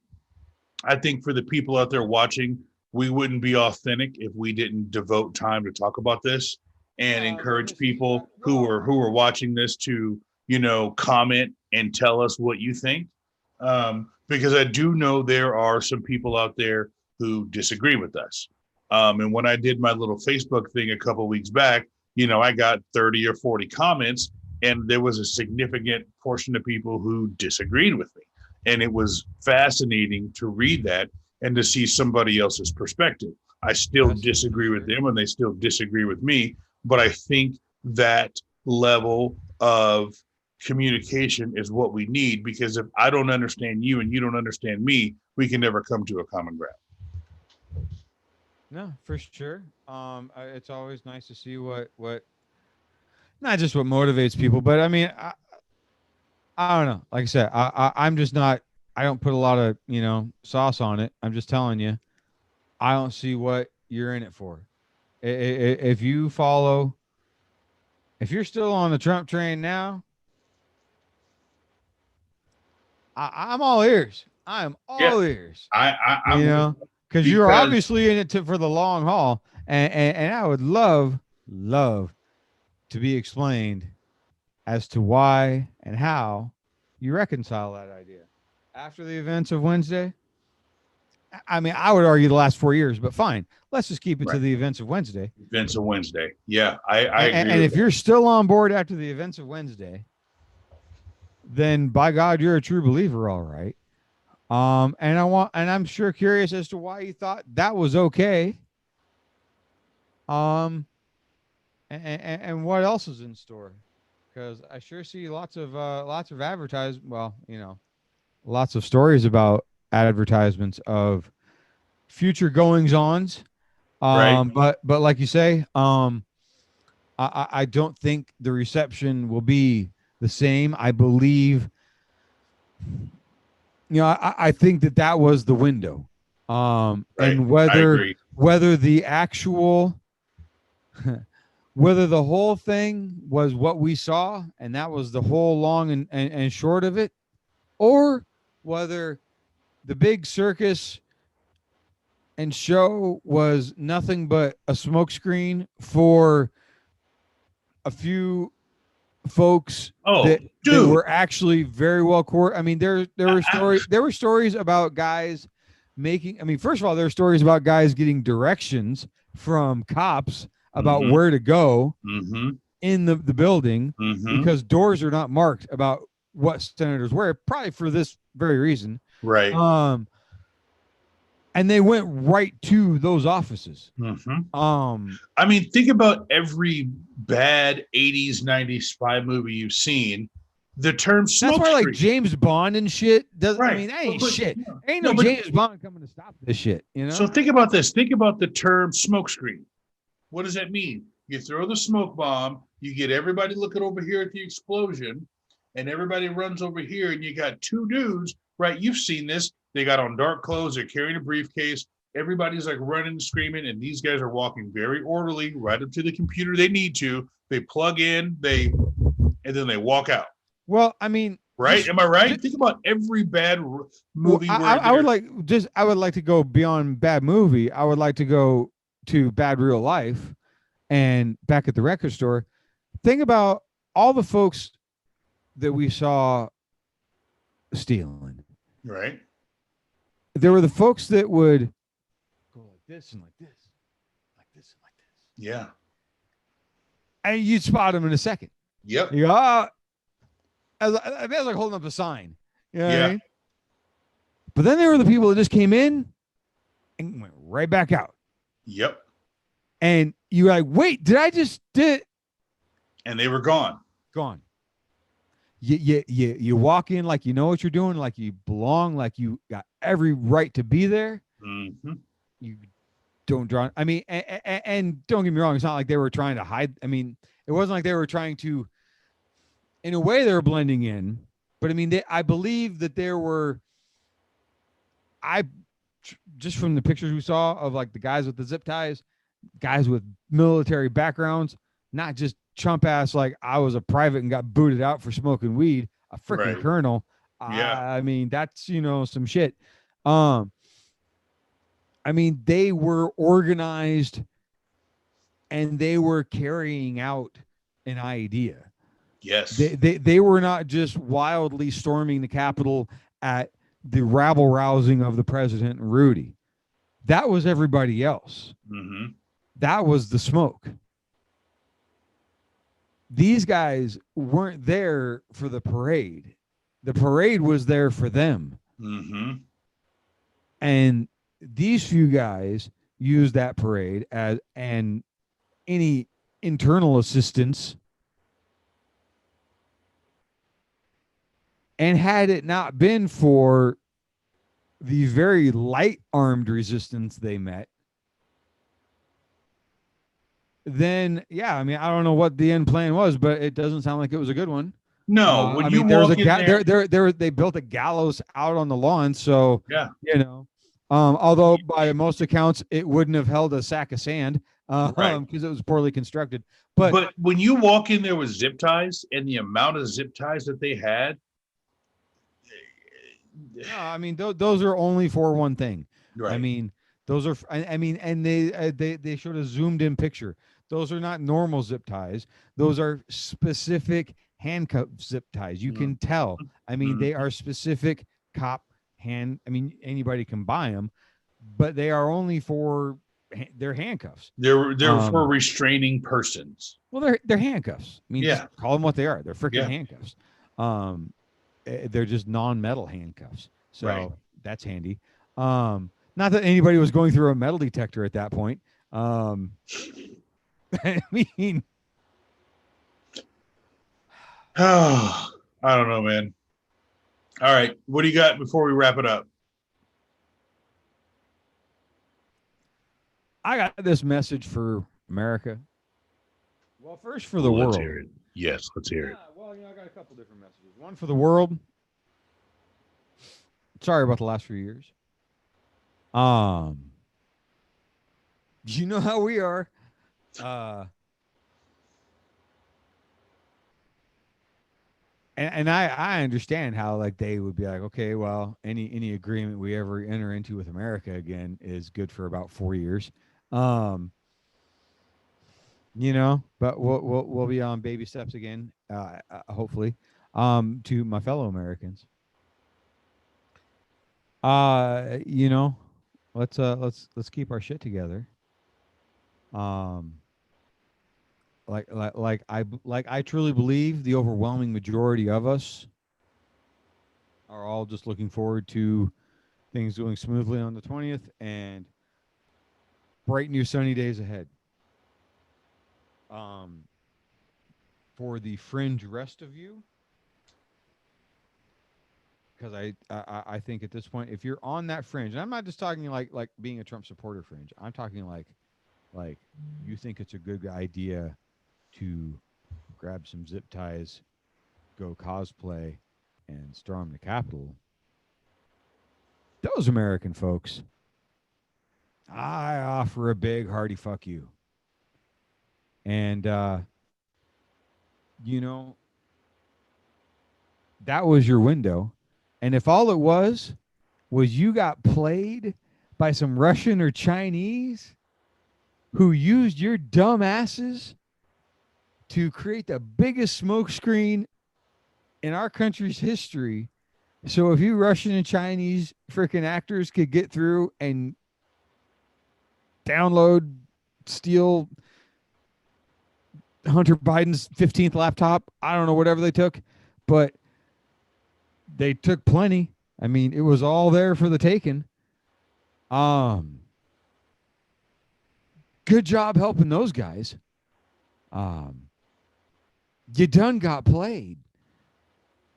I think for the people out there watching, we wouldn't be authentic if we didn't devote time to talk about this and encourage people who are watching this to, comment and tell us what you think. Because I do know there are some people out there who disagree with us. And when I did my little Facebook thing a couple of weeks back, I got 30 or 40 comments, and there was a significant portion of people who disagreed with me. And it was fascinating to read that and to see somebody else's perspective. I still disagree with them and they still disagree with me, but I think that level of communication is what we need, because if I don't understand you and you don't understand me, we can never come to a common ground. No, for sure. It's always nice to see what not just what motivates people, but I mean, I don't know. Like I said, I'm just not. I don't put a lot of sauce on it. I'm just telling you, I don't see what you're in it for. If you follow, if you're still on the Trump train now, I'm all ears. I'm all ears. I'm because you're obviously in it for the long haul, and I would love to be explained as to why and how you reconcile that idea. After the events of Wednesday, I mean, I would argue the last 4 years, but fine. Let's just keep it to the events of Wednesday. Events of Wednesday. Yeah, I agree. And if you're still on board after the events of Wednesday, then by God, you're a true believer, all right. And I'm sure curious as to why you thought that was okay. And what else is in store? Because I sure see lots of well, lots of stories about advertisements of future goings-ons. Right. But like you say, I don't think the reception will be the same. I believe, I think that was the window. Right. And whether the actual whether the whole thing was what we saw and that was the whole long and short of it, or whether the big circus and show was nothing but a smokescreen for a few folks that were actually very well I mean, there were stories about guys making. I mean, first of all, there were stories about guys getting directions from cops about where to go in the building because doors are not marked about what senators wear, probably for this very reason. Right. And they went right to those offices. I mean, think about every bad 80s, 90s spy movie you've seen. The term smoke That's why, like, screen. James Bond and shit doesn't. Right. I mean, that ain't shit. Yeah. Ain't no James Bond coming to stop this shit. So think about this. Think about the term smoke screen. What does that mean? You throw the smoke bomb. You get everybody looking over here at the explosion, and everybody runs over here, and you got two dudes. Right? You've seen this. They got on dark clothes. They're carrying a briefcase. Everybody's like running and screaming, and these guys are walking very orderly right up to the computer they need to. They plug in, and then they walk out. Well, I mean, right? Am I right? Think about every bad movie. I would like to go beyond bad movie. I would like to go to bad real life, and back at the record store. Think about all the folks that we saw stealing. Right. There were the folks that would go like this and like this, like this and like this. Yeah. And you'd spot them in a second. Yep. Yeah. I was like holding up a sign. You know what I mean? But then there were the people that just came in and went right back out. Yep. And you're like, wait, did I just did? And they were gone. Gone. You walk in like you know what you're doing, like you belong, like you got every right to be there. You don't draw. I mean, and don't get me wrong, it's not like they were trying to hide. I mean, it wasn't like they were trying to. In a way, they were blending in, but I mean, I believe that there were. Just from the pictures we saw of like the guys with the zip ties, guys with military backgrounds, not just chump ass like I was a private and got booted out for smoking weed, a freaking colonel. I mean, that's some shit. I mean, they were organized and they were carrying out an idea. Yes. They were not just wildly storming the Capitol at the rabble rousing of the president and Rudy. That was everybody else. That was the smoke. These guys weren't there for the parade. The parade was there for them. And these few guys used that parade as and any internal assistance. And had it not been for the very light armed resistance they met, then I mean, I don't know what the end plan was, but it doesn't sound like it was a good one. No, when you there was walk in there, they built a gallows out on the lawn, so yeah, although by most accounts it wouldn't have held a sack of sand, because it was poorly constructed. But when you walk in there with zip ties and the amount of zip ties that they had, I mean, those are only for one thing. Right. I mean, those are. I mean, and they showed a zoomed in picture. Those are not normal zip ties. Those are specific handcuff zip ties. You can tell. I mean, they are specific cop hand. I mean, anybody can buy them, but they are only for their handcuffs. They're for restraining persons. Well, they're handcuffs. I mean, Yeah. just call them what they are. They're freaking handcuffs. They're just non-metal handcuffs. So that's handy. Not that anybody was going through a metal detector at that point. I mean, oh, I don't know, man. All right, what do you got before we wrap it up? I got this message for America. Well, first for the world. Let's hear it. Yes, let's hear it. Well, I got a couple different messages. One for the world. Sorry about the last few years. You know how we are. And I understand how like they would be like, okay, well, any agreement we ever enter into with America again is good for about 4 years. But we'll be on baby steps again, hopefully. To my fellow Americans. Let's keep our shit together. I truly believe the overwhelming majority of us are all just looking forward to things going smoothly on the 20th and bright new sunny days ahead. For the fringe rest of you, because I think at this point, if you're on that fringe, and I'm not just talking like being a Trump supporter fringe, I'm talking like you think it's a good idea to grab some zip ties, go cosplay, and storm the Capitol. Those American folks, I offer a big hearty fuck you. And, that was your window. And if all it was you got played by some Russian or Chinese who used your dumb asses to create the biggest smokescreen in our country's history. So if you Russian and Chinese freaking actors could get through and steal Hunter Biden's 15th laptop, I don't know, whatever they took, but they took plenty. I mean, it was all there for the taking. Good job helping those guys. You done got played.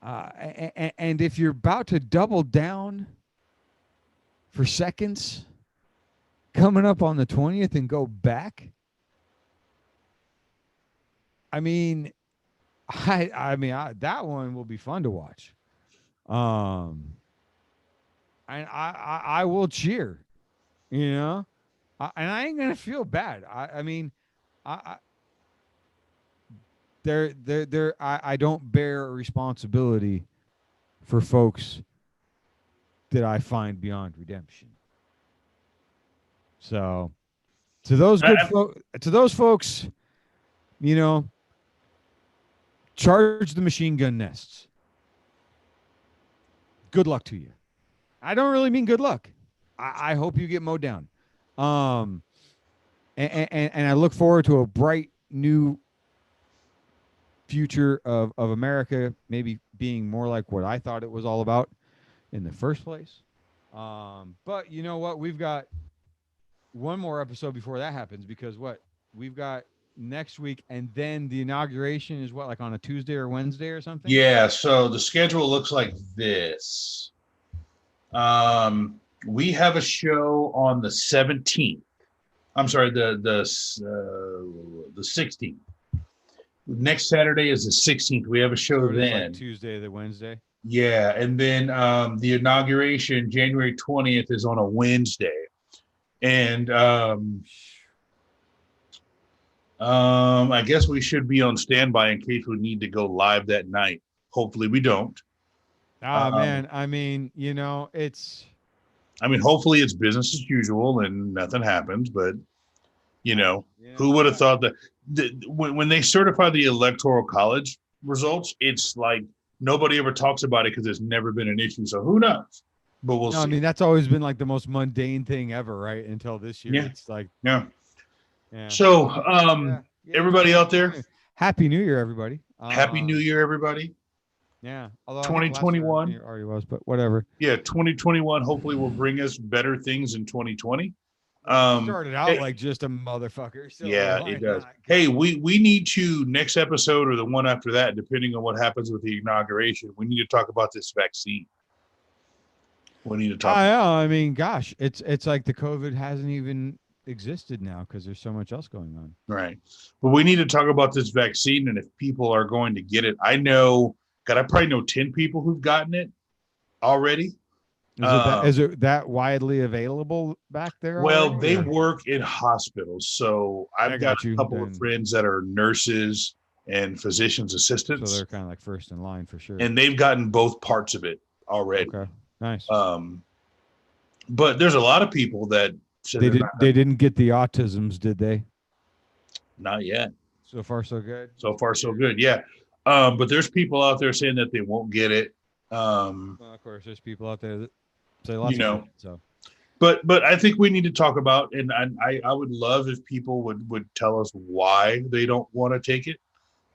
And if you're about to double down for seconds coming up on the 20th and go back, I mean, that one will be fun to watch. And I will cheer, and I ain't gonna feel bad. I don't bear a responsibility for folks that I find beyond redemption. So, to those folks, charge the machine gun nests. Good luck to you. I don't really mean good luck. I hope you get mowed down. And I look forward to a bright new future of America, maybe being more like what I thought it was all about in the first place. But you know what? We've got one more episode before that happens, because we've got next week, and then the inauguration is like on a Tuesday or Wednesday or something? Yeah, so the schedule looks like this. We have a show on the 17th. I'm sorry, the 16th. Next Saturday is the 16th. We have a show then. Like Tuesday to Wednesday. Yeah, and then the inauguration, January 20th, is on a Wednesday. And I guess we should be on standby in case we need to go live that night. Hopefully we don't. Man, I mean, hopefully it's business as usual and nothing happens, but who would have thought that when they certify the Electoral College, results, it's like nobody ever talks about it because it's never been an issue. So who knows? But we'll see. I mean, that's always been like the most mundane thing ever, right? Until this year, Yeah. It's like, yeah. yeah. So, Yeah, everybody out there, Happy New Year, everybody. Happy New Year, everybody. Yeah, although 2021 already was, but whatever. Yeah, 2021 hopefully will bring us better things in 2020. Started out like just a motherfucker. So yeah, it does. Hey, we need to next episode or the one after that, depending on what happens with the inauguration. We need to talk about this vaccine. We need to talk. I mean, gosh, it's like the COVID hasn't even existed now because there's so much else going on. Right, but we need to talk about this vaccine and if people are going to get it. I know, God, I probably know 10 people who've gotten it already. Is it that widely available back there? Well, already? they work in hospitals, so I've got a couple of friends that are nurses and physician's assistants. So they're kind of like first in line for sure. And they've gotten both parts of it already. Okay, nice. But there's a lot of people that said they didn't get the autisms, did they? Not yet. So far, so good. So far, so good. Yeah. But there's people out there saying that they won't get it. Well, of course, there's people out there that say lots of it, so. But I think we need to talk about, and I would love if people would tell us why they don't want to take it.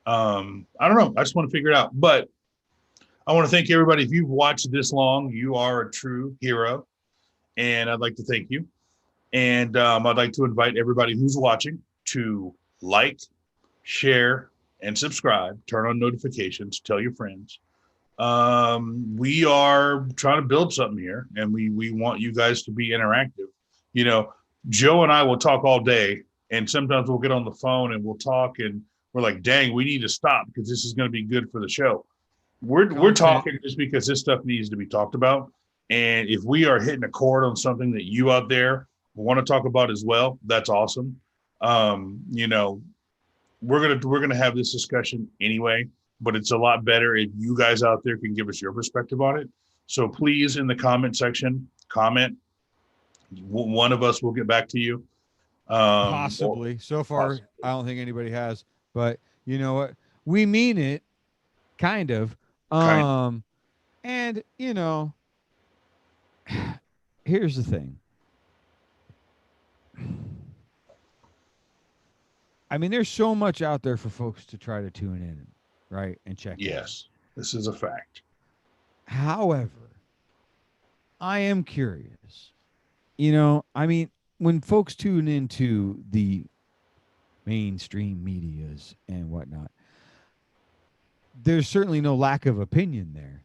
I don't know. I just want to figure it out. But I want to thank everybody. If you've watched this long, you are a true hero, and I'd like to thank you. And I'd like to invite everybody who's watching to like, share, and subscribe. Turn on notifications. Tell your friends. We are trying to build something here, and we want you guys to be interactive. You know, Joe and I will talk all day, and sometimes we'll get on the phone and we'll talk, and we're like, dang, we need to stop because this is going to be good for the show. We're talking just because this stuff needs to be talked about. And if we are hitting a chord on something that you out there want to talk about as well, that's awesome. You know, we're gonna have this discussion anyway, but it's a lot better if you guys out there can give us your perspective on it. So please, in the comment section, comment. One of us will get back to you. Possibly. So far, possibly. I don't think anybody has. But you know what? We mean it, kind of. And you know, here's the thing. I mean, there's so much out there for folks to try to tune in, right, and check. Yes, this is a fact. However, I am curious. You know, I mean, when folks tune into the mainstream medias and whatnot, there's certainly no lack of opinion there.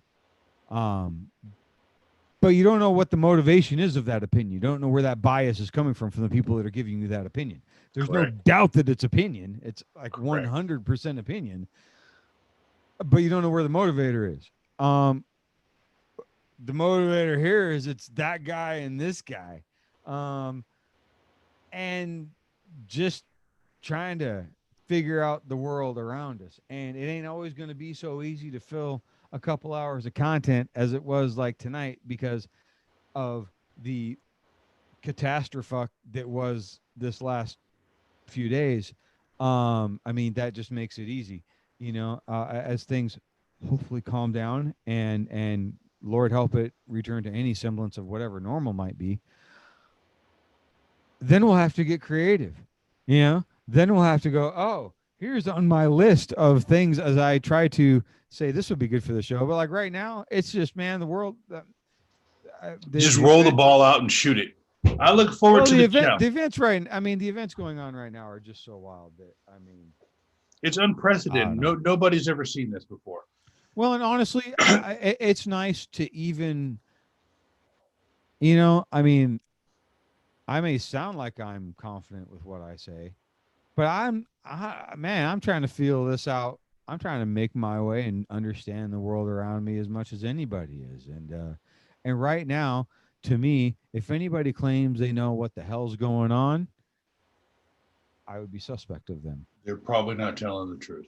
But you don't know what the motivation is of that opinion. You don't know where that bias is coming from the people that are giving you that opinion. There's Correct. No doubt that it's opinion. It's like Correct. 100% opinion. But you don't know where the motivator is. The motivator here is it's that guy and this guy. And just trying to figure out the world around us. And it ain't always going to be so easy to fill a couple hours of content as it was like tonight because of the catastrophe that was this last few days. I mean, that just makes it easy, you know, as things hopefully calm down and Lord help it return to any semblance of whatever normal might be. Then we'll have to get creative, you know, then we'll have to go, oh, here's on my list of things as I try to say this would be good for the show. But like right now, it's just, man, the world. Just roll the ball out and shoot it. I look forward to the event. The events I mean, the events going on right now are just so wild that, I mean. It's unprecedented. Nobody's ever seen this before. Well, and honestly, it's nice to even, you know, I mean, I may sound like I'm confident with what I say, but I'm trying to feel this out. I'm trying to make my way and understand the world around me as much as anybody is. And right now, to me, if anybody claims they know what the hell's going on, I would be suspect of them. They're probably not telling the truth.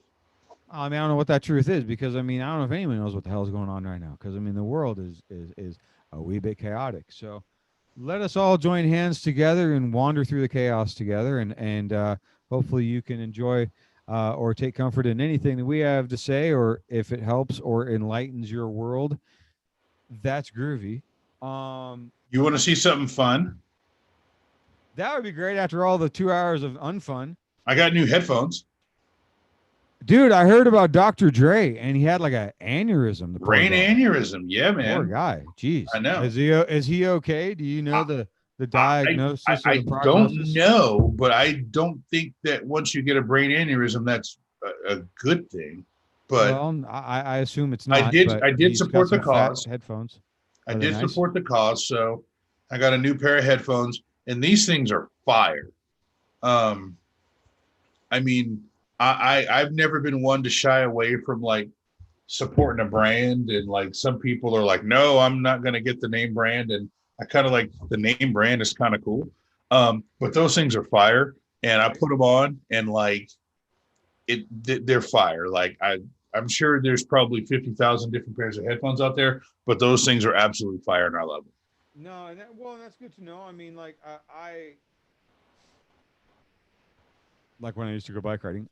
I mean, I don't know what that truth is because, I mean, I don't know if anyone knows what the hell's going on right now because, I mean, the world is a wee bit chaotic. So let us all join hands together and wander through the chaos together and hopefully you can enjoy or take comfort in anything that we have to say, or if it helps or enlightens your world, that's groovy. You want to see something fun? That would be great after all the 2 hours of unfun. I got new headphones. Dude, I heard about Dr. Dre and he had like an aneurysm. The Brain aneurysm. Yeah, man. Poor guy. Jeez. I know. Is he okay? Do you know the diagnosis I or the prognosis? don't know, but I don't think that once you get a brain aneurysm, that's a good thing. But well, I assume it's not. I did support the cause. Headphones. I did support the cause, so I got a new pair of headphones, and these things are fire. I mean, I've never been one to shy away from like supporting a brand, and like some people are like, no, I'm not going to get the name brand, and I kind of like the name brand is kind of cool. But those things are fire, and I put them on, and like they're fire. Like I'm sure there's probably 50,000 different pairs of headphones out there, but those things are absolutely fire, and I love them. No, well, that's good to know. I mean, like I like when I used to go bike riding.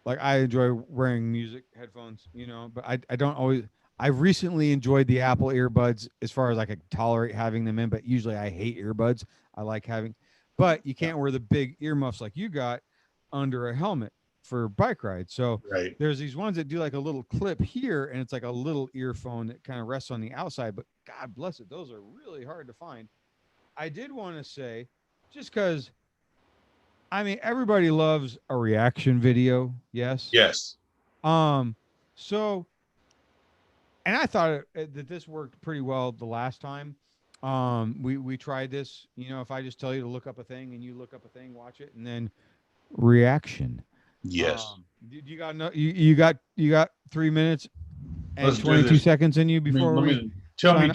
Like I enjoy wearing music headphones, but I don't always. I recently enjoyed the Apple earbuds as far as I could tolerate having them in, but usually I hate earbuds. I like having, but you can't wear the big earmuffs like you got under a helmet for bike rides. So Right. there's these ones that do like a little clip here, and it's like a little earphone that kind of rests on the outside. But God bless it, those are really hard to find. I did want to say, just because, I mean, everybody loves a reaction video. Yes. Yes. So, and I thought that this worked pretty well the last time. We tried this. If I just tell you to look up a thing and you look up a thing, watch it, and then reaction. Yes. You got no, you got 3 minutes and Let's do 22 this. seconds in you before tell me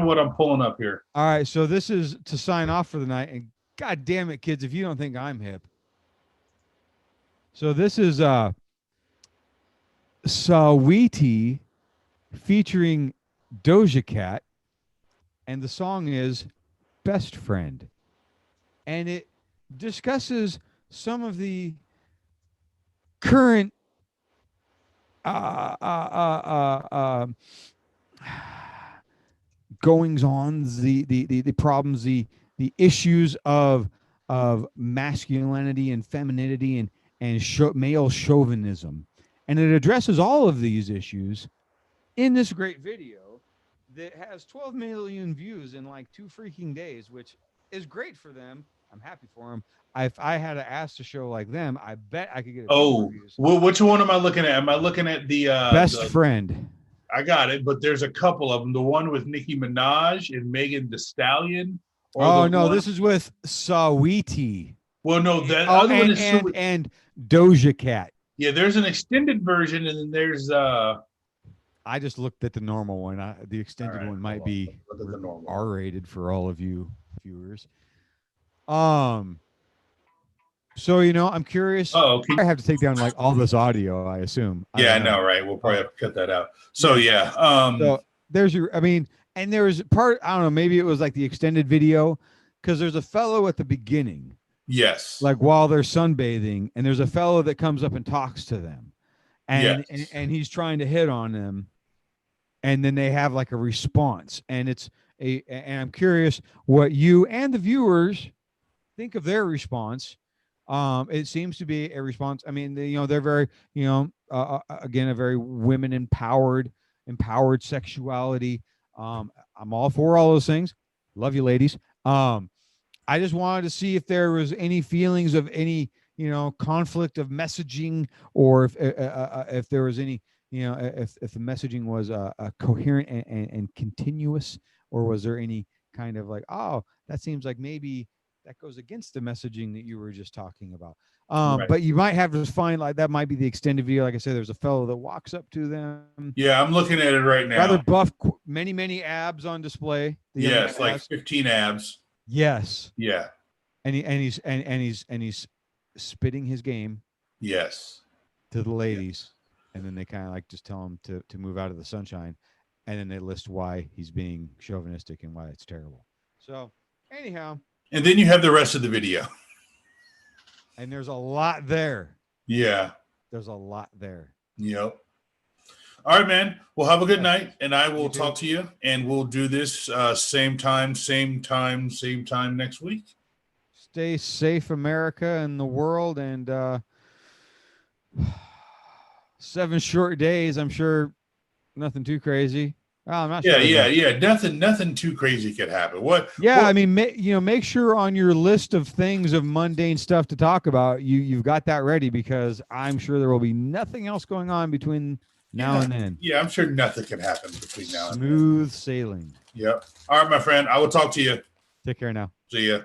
what I'm pulling up here. All right, so this is to sign off for the night, and God damn it, kids, if you don't think I'm hip. So this is Saweetie featuring Doja Cat, and the song is Best Friend. And it discusses some of the current goings on, the problems, the issues of masculinity and femininity and male chauvinism, and it addresses all of these issues in this great video that has 12 million views in like 2 freaking days, which is great for them. I'm happy for them. If I had to ask a show like them, I bet I could get. Well, which one am I looking at? Am I looking at the Best Friend? I got it, but there's a couple of them. The one with Nicki Minaj and Megan Thee Stallion. Oh no, this is with Saweetie. Well, no, that other one is and Doja Cat. Yeah, there's an extended version, and then there's I just looked at the normal one. The extended one might be R-rated for all of you viewers. So I'm curious. Oh, I have to take down like all this audio, I assume. Yeah, I know, right? We'll probably have to cut that out. So yeah. So there's and there's part, I don't know, maybe it was like the extended video, because there's a fellow at the beginning. Yes. Like while they're sunbathing, and there's a fellow that comes up and talks to them. And he's trying to hit on them. And then they have like a response. And and I'm curious what you and the viewers think of their response. It seems to be a response. I mean, they're very, again, a very women empowered sexuality. I'm all for all those things. Love you, ladies. I just wanted to see if there was any feelings of any, conflict of messaging, or if there was any, if the messaging was coherent and continuous, or was there any kind of like, oh, that seems like maybe that goes against the messaging that you were just talking about. Right. But you might have to find, like, that might be the extended video. Like I said, there's a fellow that walks up to them. Yeah, I'm looking at it right now. Rather buff, many abs on display. Yes, like 15 abs. Yes. Yeah. And he's spitting his game. Yes. To the ladies, and then they kind of like just tell him to move out of the sunshine, and then they list why he's being chauvinistic and why it's terrible. So anyhow. And then you have the rest of the video. And there's a lot there. Yeah. There's a lot there. Yep. All right, man. Well, have a good night, and I will talk to you, and we'll do this same time next week. Stay safe, America and the world, and 7 short days. I'm sure nothing too crazy. I'm not sure. Yeah. Nothing too crazy could happen. What? I mean, make sure on your list of things of mundane stuff to talk about, you've got that ready, because I'm sure there will be nothing else going on between now and then. Yeah, I'm sure nothing can happen between now and then. Smooth sailing. Yep. All right, my friend. I will talk to you. Take care now. See ya.